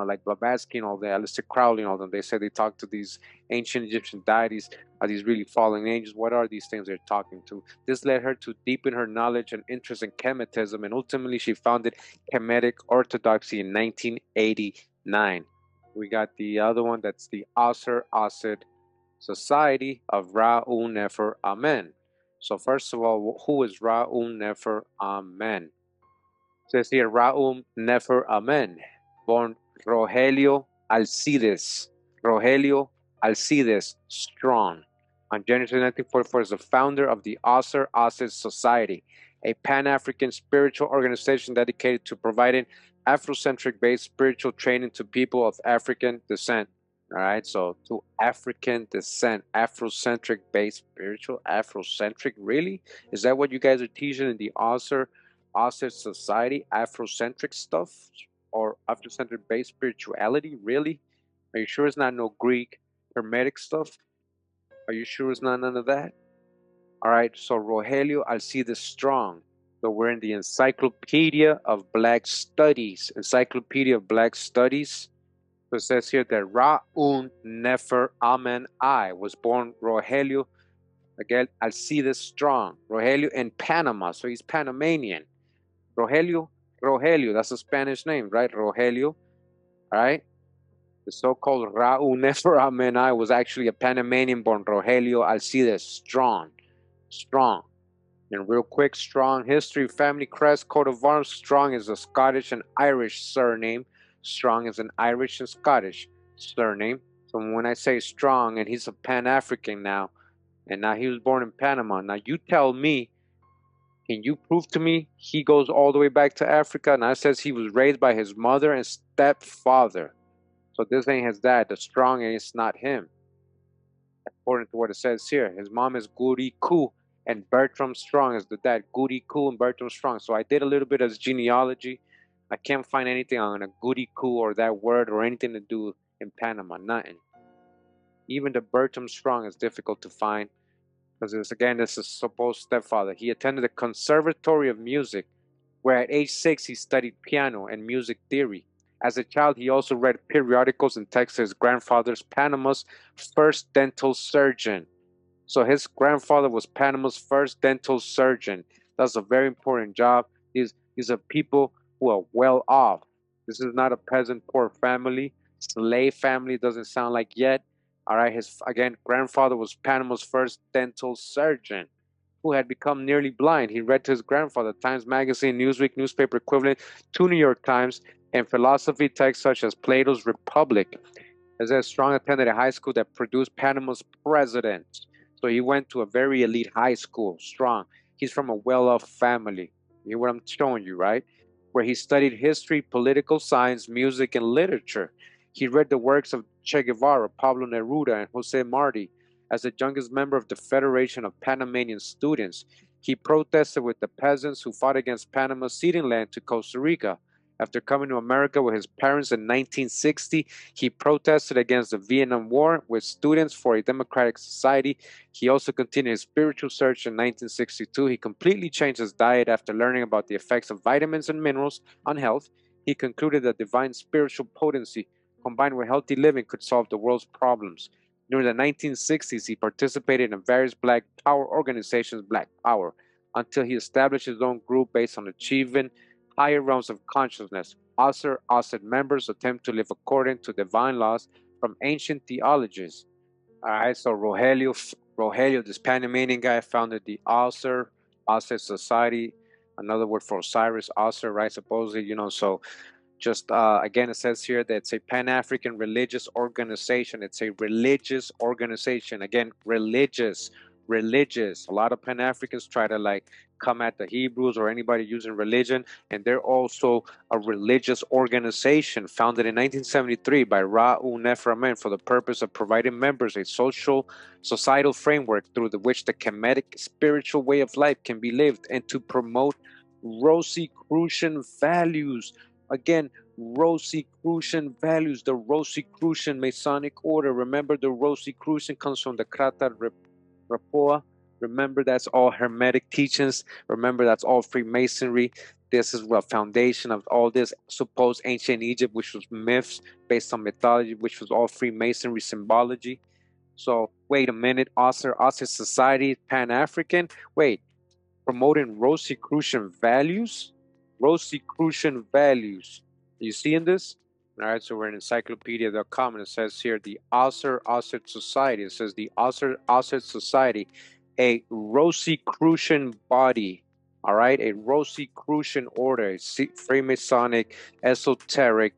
like Blavatsky and all that, Aleister Crowley and all them. They said they talked to these ancient Egyptian deities. Are these really fallen angels? What are these things they're talking to? This led her to deepen her knowledge and interest in Kemetism, and ultimately she founded Kemetic orthodoxy in 1989. We got the other one, that's the Asr Asid Society of Ra-Un Nefer Amen. So first of all, who is Ra-Un Nefer Amen? It says here, Ra-Un Nefer Amen, born Rogelio Alcides Strong. On January 1944, is the founder of the Asr Asid Society, a Pan-African spiritual organization dedicated to providing Afrocentric-based spiritual training to people of African descent. All right, so to African descent, Afrocentric-based spiritual, Afrocentric, really? Is that what you guys are teaching in the Asr Osset society, Afrocentric stuff, or Afrocentric based spirituality? Really? Are you sure it's not no Greek Hermetic stuff? Are you sure it's not none of that? All right, so Rogelio Alcides Strong. So we're in the Encyclopedia of Black Studies. Encyclopedia of Black Studies. So it says here that Ra-Un Nefer Amen I was born Rogelio again Alcides Strong. Rogelio in Panama, so he's Panamanian. Rogelio, that's a Spanish name, right? Rogelio, all right? The so-called Ra-Un Nefer Amen I was actually a Panamanian born Rogelio Alcides Strong. And real quick, Strong history, family crest, coat of arms. Strong is a Scottish and Irish surname. Strong is an Irish and Scottish surname. So when I say Strong, and he's a Pan-African now, and now he was born in Panama. Now you tell me, can you prove to me he goes all the way back to Africa? And I says he was raised by his mother and stepfather. So this ain't his dad. The Strong, and it's not him. According to what it says here, his mom is Goody Koo, and Bertram Strong is the dad. Goody Koo and Bertram Strong. So I did a little bit of genealogy. I can't find anything on a Goody Koo or that word or anything to do in Panama. Nothing. Even the Bertram Strong is difficult to find because this is supposed stepfather. He attended the Conservatory of Music, where at age 6 he studied piano and music theory. As a child, he also read periodicals and texts his grandfather's Panama's first dental surgeon. So his grandfather was Panama's first dental surgeon. That's a very important job. These are people who are well off. This is not a peasant poor family. Slave family doesn't sound like yet. All right, his grandfather was Panama's first dental surgeon who had become nearly blind. He read to his grandfather Times Magazine, Newsweek, newspaper equivalent to New York Times, and philosophy texts such as Plato's Republic. As a Strong attended a high school that produced Panama's presidents. So he went to a very elite high school, Strong. He's from a well-off family. You hear what I'm showing you, right? Where he studied history, political science, music, and literature. He read the works of Che Guevara, Pablo Neruda, and Jose Marti. As the youngest member of the Federation of Panamanian Students, he protested with the peasants who fought against Panama's ceding land to Costa Rica. After coming to America with his parents in 1960, he protested against the Vietnam War with Students for a Democratic Society. He also continued his spiritual search in 1962. He completely changed his diet after learning about the effects of vitamins and minerals on health. He concluded that divine spiritual potency combined with healthy living could solve the world's problems. During the 1960s, he participated in various Black Power organizations, Black Power, until he established his own group based on achieving higher realms of consciousness. Osset members attempt to live according to divine laws from ancient theologies. All right, so Rogelio, this Panamanian guy, founded the Osset Society, another word for Osiris, Osset, right? Supposedly, so just again, it says here that it's a Pan-African religious organization. It's a religious organization. Again, religious. A lot of Pan-Africans try to come at the Hebrews or anybody using religion, and they're also a religious organization founded in 1973 by Ra-Un Nefer Amen for the purpose of providing members a societal framework through which the Hermetic spiritual way of life can be lived and to promote Rosicrucian values. Again, Rosicrucian values, the Rosicrucian Masonic order. Remember, the Rosicrucian comes from the Krata Rapport. Remember, that's all Hermetic teachings. Remember, that's all Freemasonry. This is the foundation of all this supposed ancient Egypt, which was myths based on mythology, which was all Freemasonry symbology. So, wait a minute, Osset Society, Pan-African. Wait, promoting Rosicrucian values? Rosicrucian values. You seeing this? All right, so we're in encyclopedia.com, and it says here the Osset Society. It says the Osset Society, a Rosicrucian body. All right, a Rosicrucian order, Freemasonic, esoteric,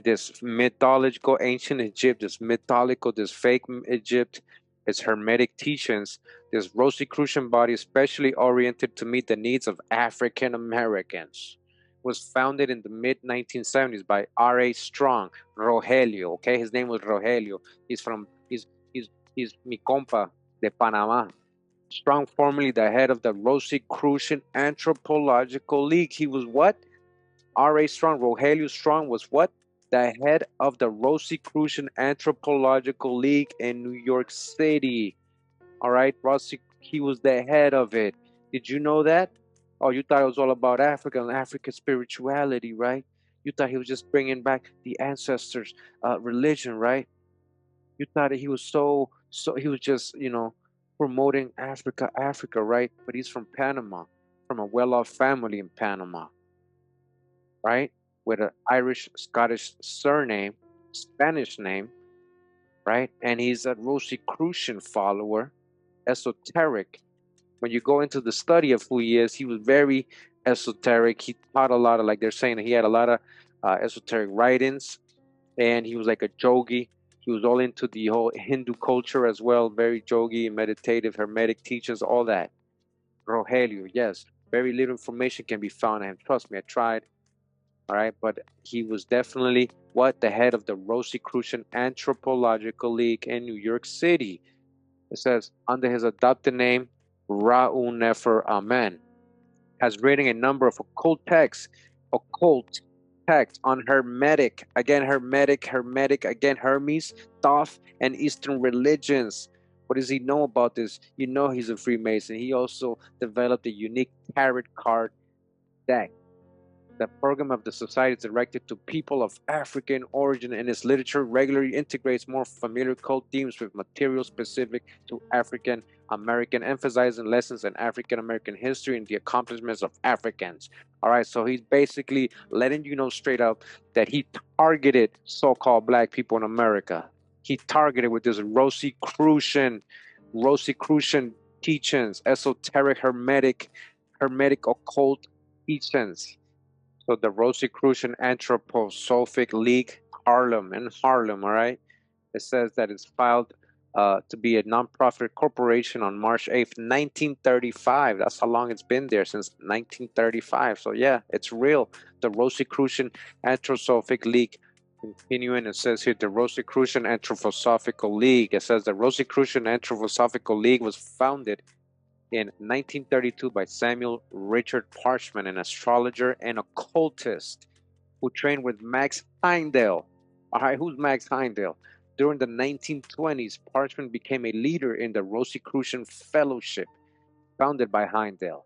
this mythological ancient Egypt, this mythological, this fake Egypt, its Hermetic teachings. This Rosicrucian body, especially oriented to meet the needs of African Americans, was founded in the mid-1970s by R.A. Strong, Rogelio. Okay, his name was Rogelio. He's mi compa de Panama. Strong, formerly the head of the Rosicrucian Anthropological League. He was what? R.A. Strong, Rogelio Strong was what? The head of the Rosicrucian Anthropological League in New York City. All right, he was the head of it. Did you know that? Oh, you thought it was all about Africa and African spirituality, right? You thought he was just bringing back the ancestors' religion, right? You thought that he was he was just, promoting Africa, right? But he's from Panama, from a well-off family in Panama, right? With an Irish, Scottish surname, Spanish name, right? And he's a Rosicrucian follower, esoteric. When you go into the study of who he is, he was very esoteric. He taught a lot of, like they're saying, he had a lot of esoteric writings, and he was like a yogi. He was all into the whole Hindu culture as well, very yogi, meditative, Hermetic teachings, all that. Rogelio, yes. Very little information can be found on him. Trust me, I tried. All right, but he was definitely what? The head of the Rosicrucian Anthropological League in New York City. It says, under his adopted name, Ra'u Nefer Amen, has written a number of occult texts on Hermetic, again Hermetic, again Hermes, Thoth, and Eastern religions. What does he know about this? You know he's a Freemason. He also developed a unique tarot card deck. The program of the society is directed to people of African origin, and its literature regularly integrates more familiar cult themes with material specific to African American, emphasizing lessons in African American history and the accomplishments of Africans. All right, so he's basically letting you know straight up that he targeted so-called black people in America. He targeted with this Rosicrucian teachings, esoteric, hermetic occult teachings. So the Rosicrucian Anthroposophic League, Harlem, all right? It says that it's filed to be a nonprofit corporation on March 8th, 1935. That's how long it's been there, since 1935. So yeah, it's real. The Rosicrucian Anthroposophic League. Continuing, it says here, the Rosicrucian Anthroposophical League. It says the Rosicrucian Anthroposophical League was founded in 1932 by Samuel Richard Parchman, an astrologer and occultist who trained with Max Heindel. All right, who's Max Heindel? During the 1920s, Parchman became a leader in the Rosicrucian Fellowship, founded by Heindel,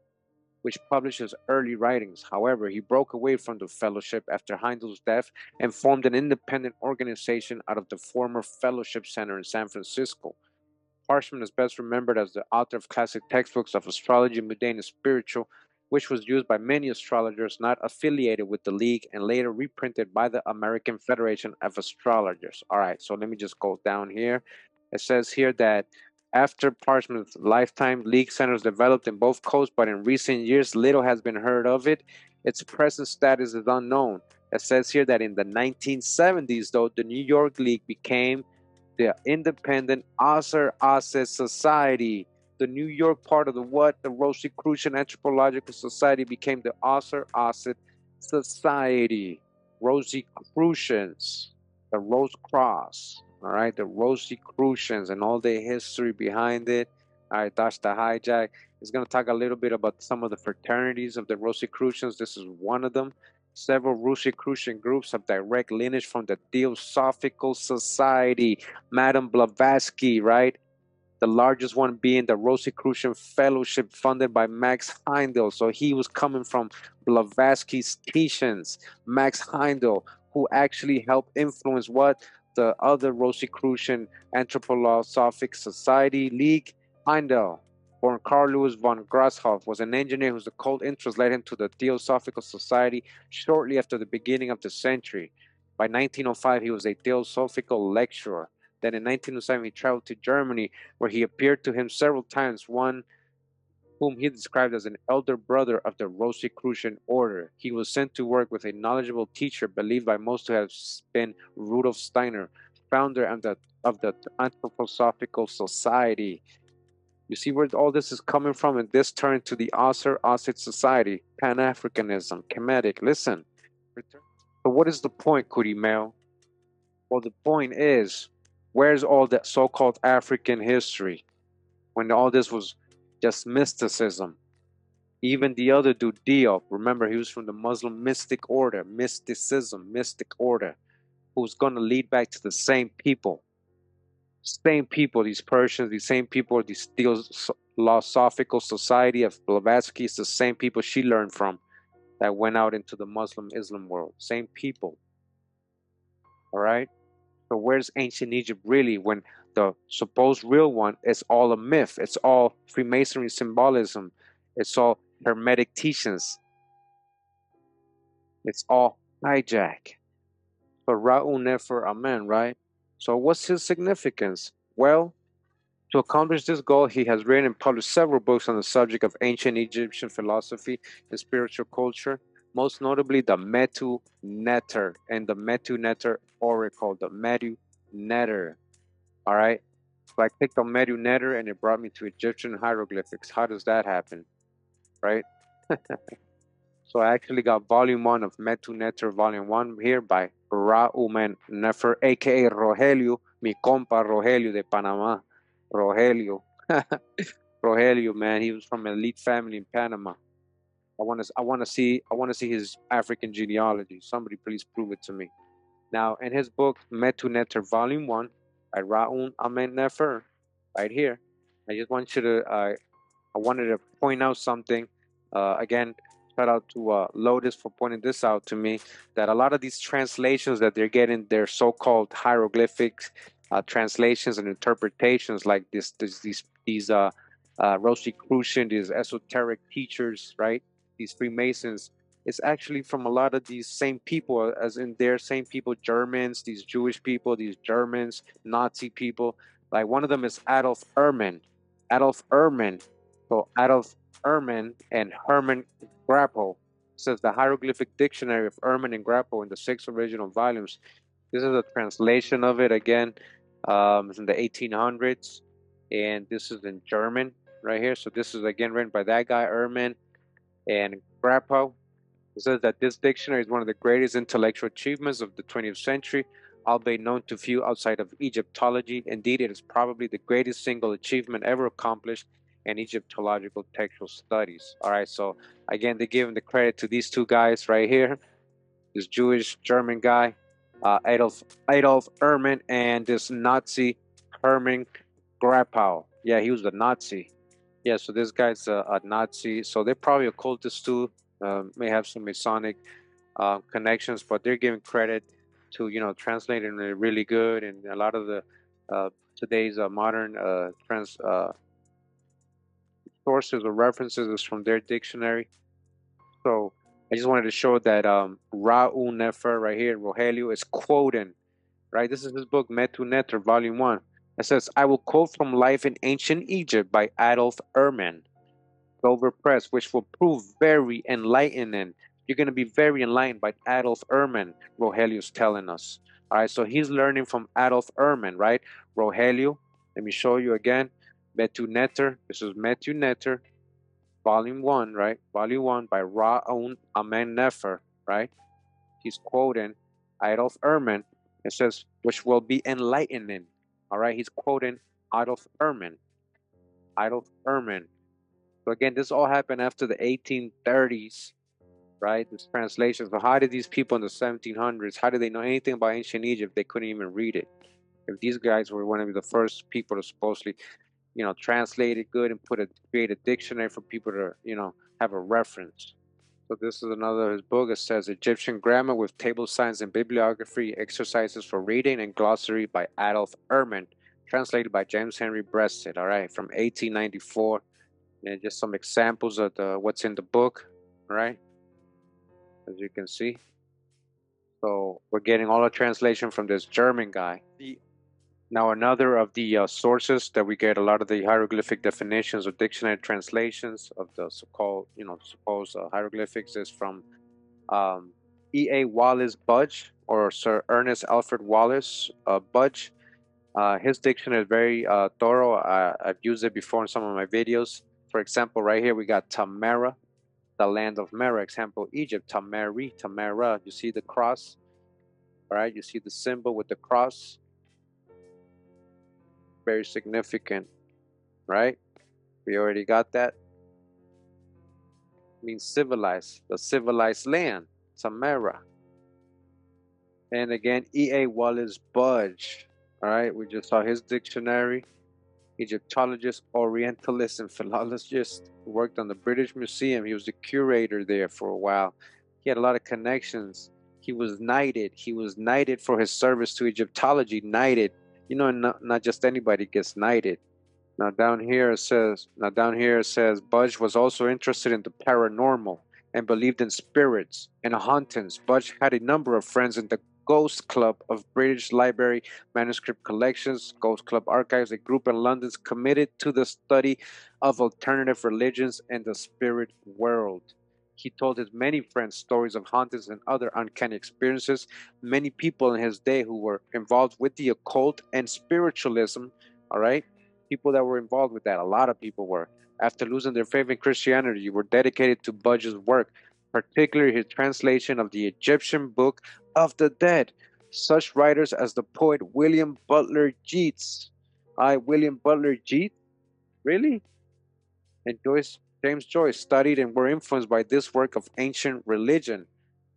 which published his early writings. However, he broke away from the fellowship after Heindel's death and formed an independent organization out of the former Fellowship Center in San Francisco. Parchman is best remembered as the author of classic textbooks of astrology, mundane, and spiritual, which was used by many astrologers not affiliated with the League and later reprinted by the American Federation of Astrologers. All right, so let me just go down here. It says here that after Parchman's lifetime, League centers developed in both coasts, but in recent years, little has been heard of it. Its present status is unknown. It says here that in the 1970s, though, the New York League became the independent Osser Society. The New York part of the what? The Rosicrucian Anthropological Society became the Osser Society. Rosicrucians, the Rose Cross, all right, the Rosicrucians and all the history behind it. All right, that's the hijack. He's going to talk a little bit about some of the fraternities of the Rosicrucians. This is one of them. Several Rosicrucian groups have direct lineage from the Theosophical Society, Madame Blavatsky, right? The largest one being the Rosicrucian Fellowship, funded by Max Heindel. So he was coming from Blavatsky's teachings. Max Heindel, who actually helped influence what? The other Rosicrucian Anthroposophic Society League. Heindel, born Carl Louis von Grashoff, was an engineer whose occult interest led him to the Theosophical Society shortly after the beginning of the century. By 1905, he was a Theosophical lecturer. Then in 1907, he traveled to Germany, where he appeared to him several times, one whom he described as an elder brother of the Rosicrucian order. He was sent to work with a knowledgeable teacher believed by most to have been Rudolf Steiner, founder of the Anthroposophical Society. You see where all this is coming from, and this turned to the Osser Society, Pan-Africanism, Kemetic. Listen. So what is the point, Kurimeo? Well, the point is, where's all that so-called African history when all this was just mysticism. Even the other dude, Diop, remember he was from the Muslim mystic order, mysticism, mystic order, who's going to lead back to the same people. Same people, these Persians, these same people, these Theosophical Society of Blavatsky, it's the same people she learned from that went out into the Muslim Islam world. Same people. All right? So where's ancient Egypt really when the supposed real one is all a myth? It's all Freemasonry symbolism. It's all Hermetic teachings. It's all hijack. So Ra'u Nefer Amen, right? So what's his significance? Well, to accomplish this goal, he has written and published several books on the subject of ancient Egyptian philosophy and spiritual culture, most notably the Metu Neter and the Metu Neter Oracle, the Metu Neter. All right. So I clicked on Metu Neter and it brought me to Egyptian hieroglyphics. How does that happen? Right? So I actually got volume 1 of Metu Neter, volume 1 here by Raumen Nefer, aka Rogelio, mi compa Rogelio de Panama. Rogelio. Rogelio, man, he was from an elite family in Panama. I want to see his African genealogy. Somebody please prove it to me. Now, in his book Metu Neter Volume 1 by Raun Amen Nefer, right here, I just want you to I wanted to point out something. Again, shout out to Lotus for pointing this out to me, that a lot of these translations that they're getting, their so-called hieroglyphics translations and interpretations, like these Rosicrucian, these esoteric teachers, right? These Freemasons, it's actually from a lot of these same people, as in their same people, Germans, these Jewish people, these Germans, Nazi people. Like one of them is Adolf Ehrman. Adolf Ehrman. So Adolf Ehrman and Hermann Grappel says the hieroglyphic dictionary of Ehrman and Grappel in the 6 original volumes. This is a translation of it again. It's in the 1800s, and this is in German right here. So this is again written by that guy Ehrman and Grappel. It says that this dictionary is one of the greatest intellectual achievements of the 20th century, albeit known to few outside of Egyptology. Indeed, it is probably the greatest single achievement ever accomplished in Egyptological textual studies. All right, so again, they give the credit to these two guys right here, this Jewish German guy, Adolf Ehrman, and this Nazi Hermann Grappau. Yeah, he was a Nazi. Yeah, so this guy's a Nazi. So they're probably occultists too. May have some Masonic connections, but they're giving credit to translating it really good, and a lot of the today's modern sources or references is from their dictionary. So I just wanted to show that Ra'u Nefer right here, Rogelio, is quoting, right? This is his book, Metu Neter, Volume 1. It says, I will quote from Life in Ancient Egypt by Adolf Ehrman, Dover Press, which will prove very enlightening. You're going to be very enlightened by Adolf Ehrman, Rogelio's telling us. All right, so he's learning from Adolf Ehrman, right? Rogelio, let me show you again. Metu Neter, this is Metu Neter, Volume 1, right? Volume 1 by Ra'un Amen Nefer, right? He's quoting Adolf Ehrman. It says, which will be enlightening. All right, he's quoting Adolf Ehrman. Adolf Ehrman. So again, this all happened after the 1830s, right? This translation. So how did these people in the 1700s, how did they know anything about ancient Egypt? They couldn't even read it. If these guys were one of the first people to supposedly, translate it good and create a dictionary for people to, have a reference. So this is another of his book. It says Egyptian Grammar with Table Signs and Bibliography, Exercises for Reading and Glossary by Adolf Ehrman, translated by James Henry Breasted, all right, from 1894. And just some examples of what's in the book, right? As you can see. So we're getting all the translation from this German guy. Now another of the sources that we get a lot of the hieroglyphic definitions or dictionary translations of the so-called, supposed hieroglyphics is from E.A. Wallace Budge, or Sir Ernest Alfred Wallace Budge. His dictionary is very thorough. I've used it before in some of my videos. For example, right here we got Tamara, the land of Mera. Example, Egypt, Tamari, Tamara. You see the cross, all right? You see the symbol with the cross. Very significant, right? We already got that. Means civilized, the civilized land, Samara. And again, E.A. Wallace Budge. All right, we just saw his dictionary. Egyptologist, Orientalist, and philologist. He worked on the British Museum. He was the curator there for a while. He had a lot of connections. He was knighted. He was knighted for his service to Egyptology. Knighted. You know, not just anybody gets knighted. Now down here it says Budge was also interested in the paranormal and believed in spirits and hauntings. Budge had a number of friends in the Ghost Club of British Library manuscript collections, Ghost Club Archives, a group in London committed to the study of alternative religions and the spirit world. He told his many friends stories of hauntings and other uncanny experiences. Many people in his day who were involved with the occult and spiritualism, all right, people that were involved with that, a lot of people were, after losing their faith in Christianity, were dedicated to Budge's work, particularly his translation of the Egyptian Book of the Dead. Such writers as the poet William Butler Yeats. William Butler Yeats? Really? And James Joyce studied and were influenced by this work of ancient religion.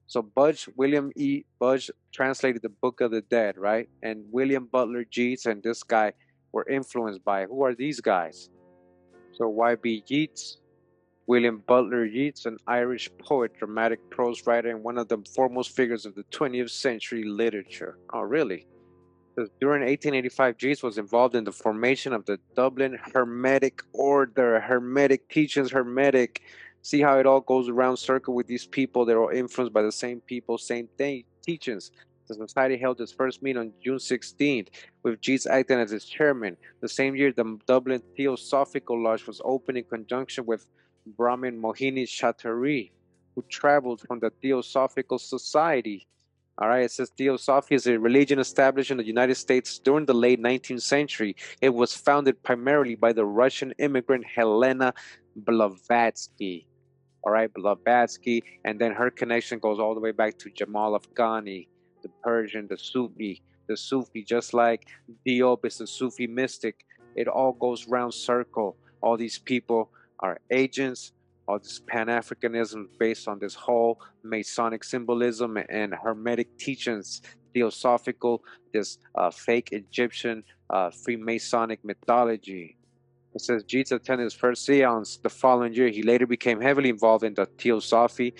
So William E. Budge translated the Book of the Dead, right? And William Butler Yeats and this guy were influenced by. Who are these guys? So Y.B. Yeats, William Butler Yeats, an Irish poet, dramatic prose writer, and one of the foremost figures of the 20th century literature. Oh, really? Because during 1885, Yeats was involved in the formation of the Dublin Hermetic Order. Hermetic teachings, Hermetic. See how it all goes around circle with these people. They're all influenced by the same people, same thing, teachings. The society held its first meeting on June 16th, with Yeats acting as its chairman. The same year, the Dublin Theosophical Lodge was opened in conjunction with Brahmin Mohini Chatteri, who traveled from the Theosophical Society. All right, it says Theosophy is a religion established in the United States during the late 19th century. It was founded primarily by the Russian immigrant Helena Blavatsky. All right, Blavatsky, and then her connection goes all the way back to Jamal Afghani, the Persian, the Sufi, just like Diop is a Sufi mystic. It all goes round circle. All these people are agents. All this Pan-Africanism based on this whole Masonic symbolism and Hermetic teachings, Theosophical, this fake Egyptian Freemasonic mythology. It says Yeats attended his first seance the following year. He later became heavily involved in the Theosophy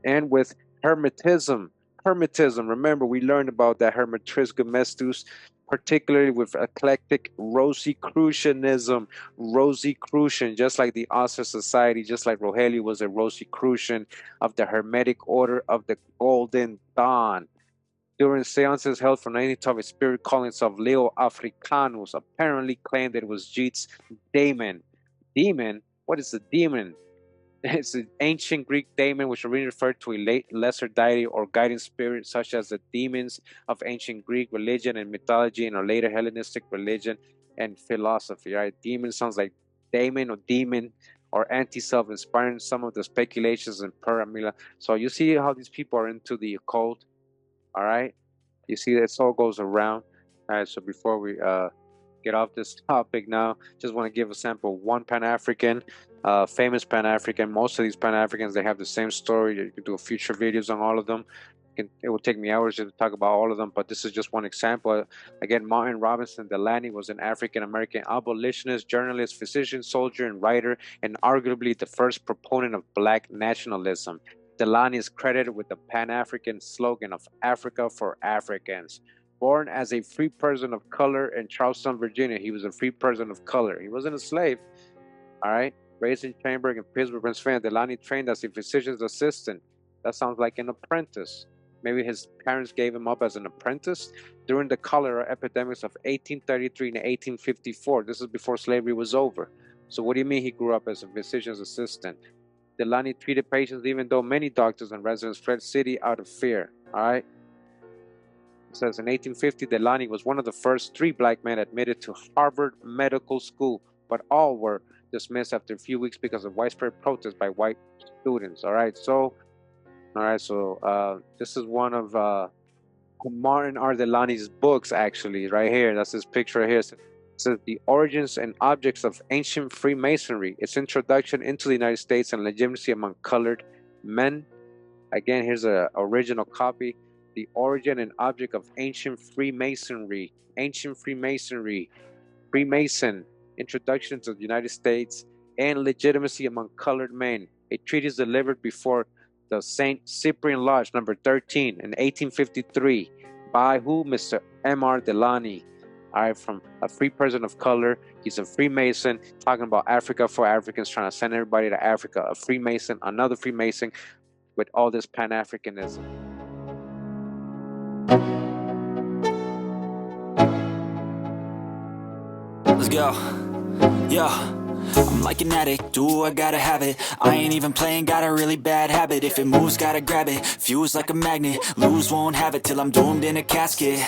and with Hermetism. Hermetism, remember we learned about that Hermes Trismegistus, particularly with eclectic Rosicrucianism. Rosicrucian, just like the Oscar Society, just like Rogelio was a Rosicrucian of the Hermetic Order of the Golden Dawn. During seances held from 1912, a spirit calling itself Leo Africanus apparently claimed that it was Yeats' daemon. Demon? What is a demon? It's an ancient Greek daemon, which originally referred to a lesser deity or guiding spirit, such as the demons of ancient Greek religion and mythology, and a later Hellenistic religion and philosophy. Right? Demon sounds like daemon or anti-self, inspiring some of the speculations in Paramila. So you see how these people are into the occult. All right, you see that all goes around. All right, so before we get off this topic now, just want to give a sample. One Pan-African, famous Pan-African. Most of these Pan-Africans, they have the same story. You can do future videos on all of them. It will take me hours to talk about all of them, but this is just one example. Again, Martin Robinson Delany was an African-American abolitionist, journalist, physician, soldier, and writer, and arguably the first proponent of Black nationalism. Delany is credited with the Pan-African slogan of Africa for Africans. Born as a free person of color in Charleston, Virginia, he was a free person of color. He wasn't a slave, all right? Raised in Chamberlain and Pittsburgh, Pennsylvania, Delany trained as a physician's assistant. That sounds like an apprentice. Maybe his parents gave him up as an apprentice during the cholera epidemics of 1833 and 1854. This is before slavery was over. So what do you mean he grew up as a physician's assistant? Delany treated patients even though many doctors and residents fled city out of fear. All right. It says in 1850, Delany was one of the first 3 Black men admitted to Harvard Medical School, but all were dismissed after a few weeks because of widespread protests by white students. All right. So this is one of Martin R. Delany's books, actually, right here. That's his picture right here. says the origins and objects of ancient Freemasonry, its introduction into the United States and legitimacy among colored men. Again, here's an original copy. The origin and object of ancient Freemasonry. Ancient Freemasonry. Freemason. Introduction to the United States and legitimacy among colored men. A treatise delivered before the St. Cyprian Lodge, number 13, in 1853. By who? Mr. M.R. Delany. All right, from a free person of color. He's a Freemason, talking about Africa for Africans, trying to send everybody to Africa. A Freemason, another Freemason, with all this Pan-Africanism. Let's go. Yo, I'm like an addict, do I gotta have it. I ain't even playing, got a really bad habit. If it moves, gotta grab it, fuse like a magnet. Lose, won't have it till I'm doomed in a casket.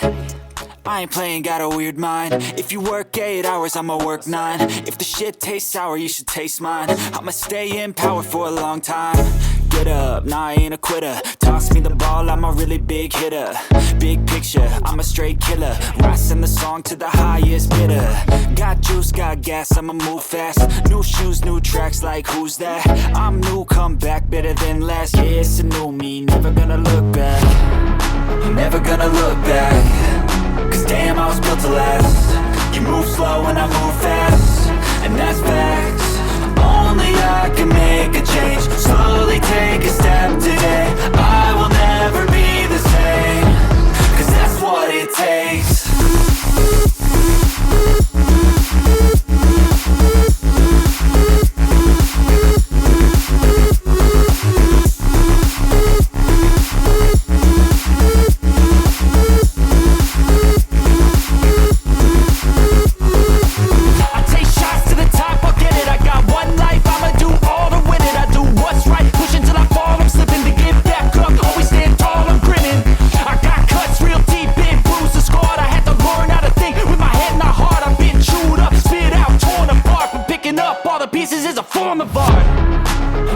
I ain't playing, got a weird mind. If you work 8 hours, I'ma work 9. If the shit tastes sour, you should taste mine. I'ma stay in power for a long time. Get up, nah, I ain't a quitter. Toss me the ball, I'm a really big hitter. Big picture, I'm a straight killer. Rising the song to the highest bidder. Got juice, got gas, I'ma move fast. New shoes, new tracks, like who's that? I'm new, come back, better than last. Yeah, it's a new me, never gonna look back. Never gonna look back. Cause damn, I was built to last. You move slow and I move fast, and that's facts. Only I can make a change. Slowly take a step today. I will never be the same. Cause that's what it takes.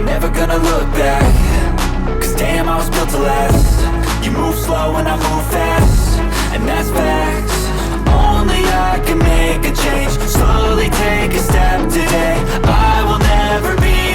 Never gonna look back. Cause damn, I was built to last. You move slow and I move fast, and that's facts. Only I can make a change. Slowly take a step today. I will never be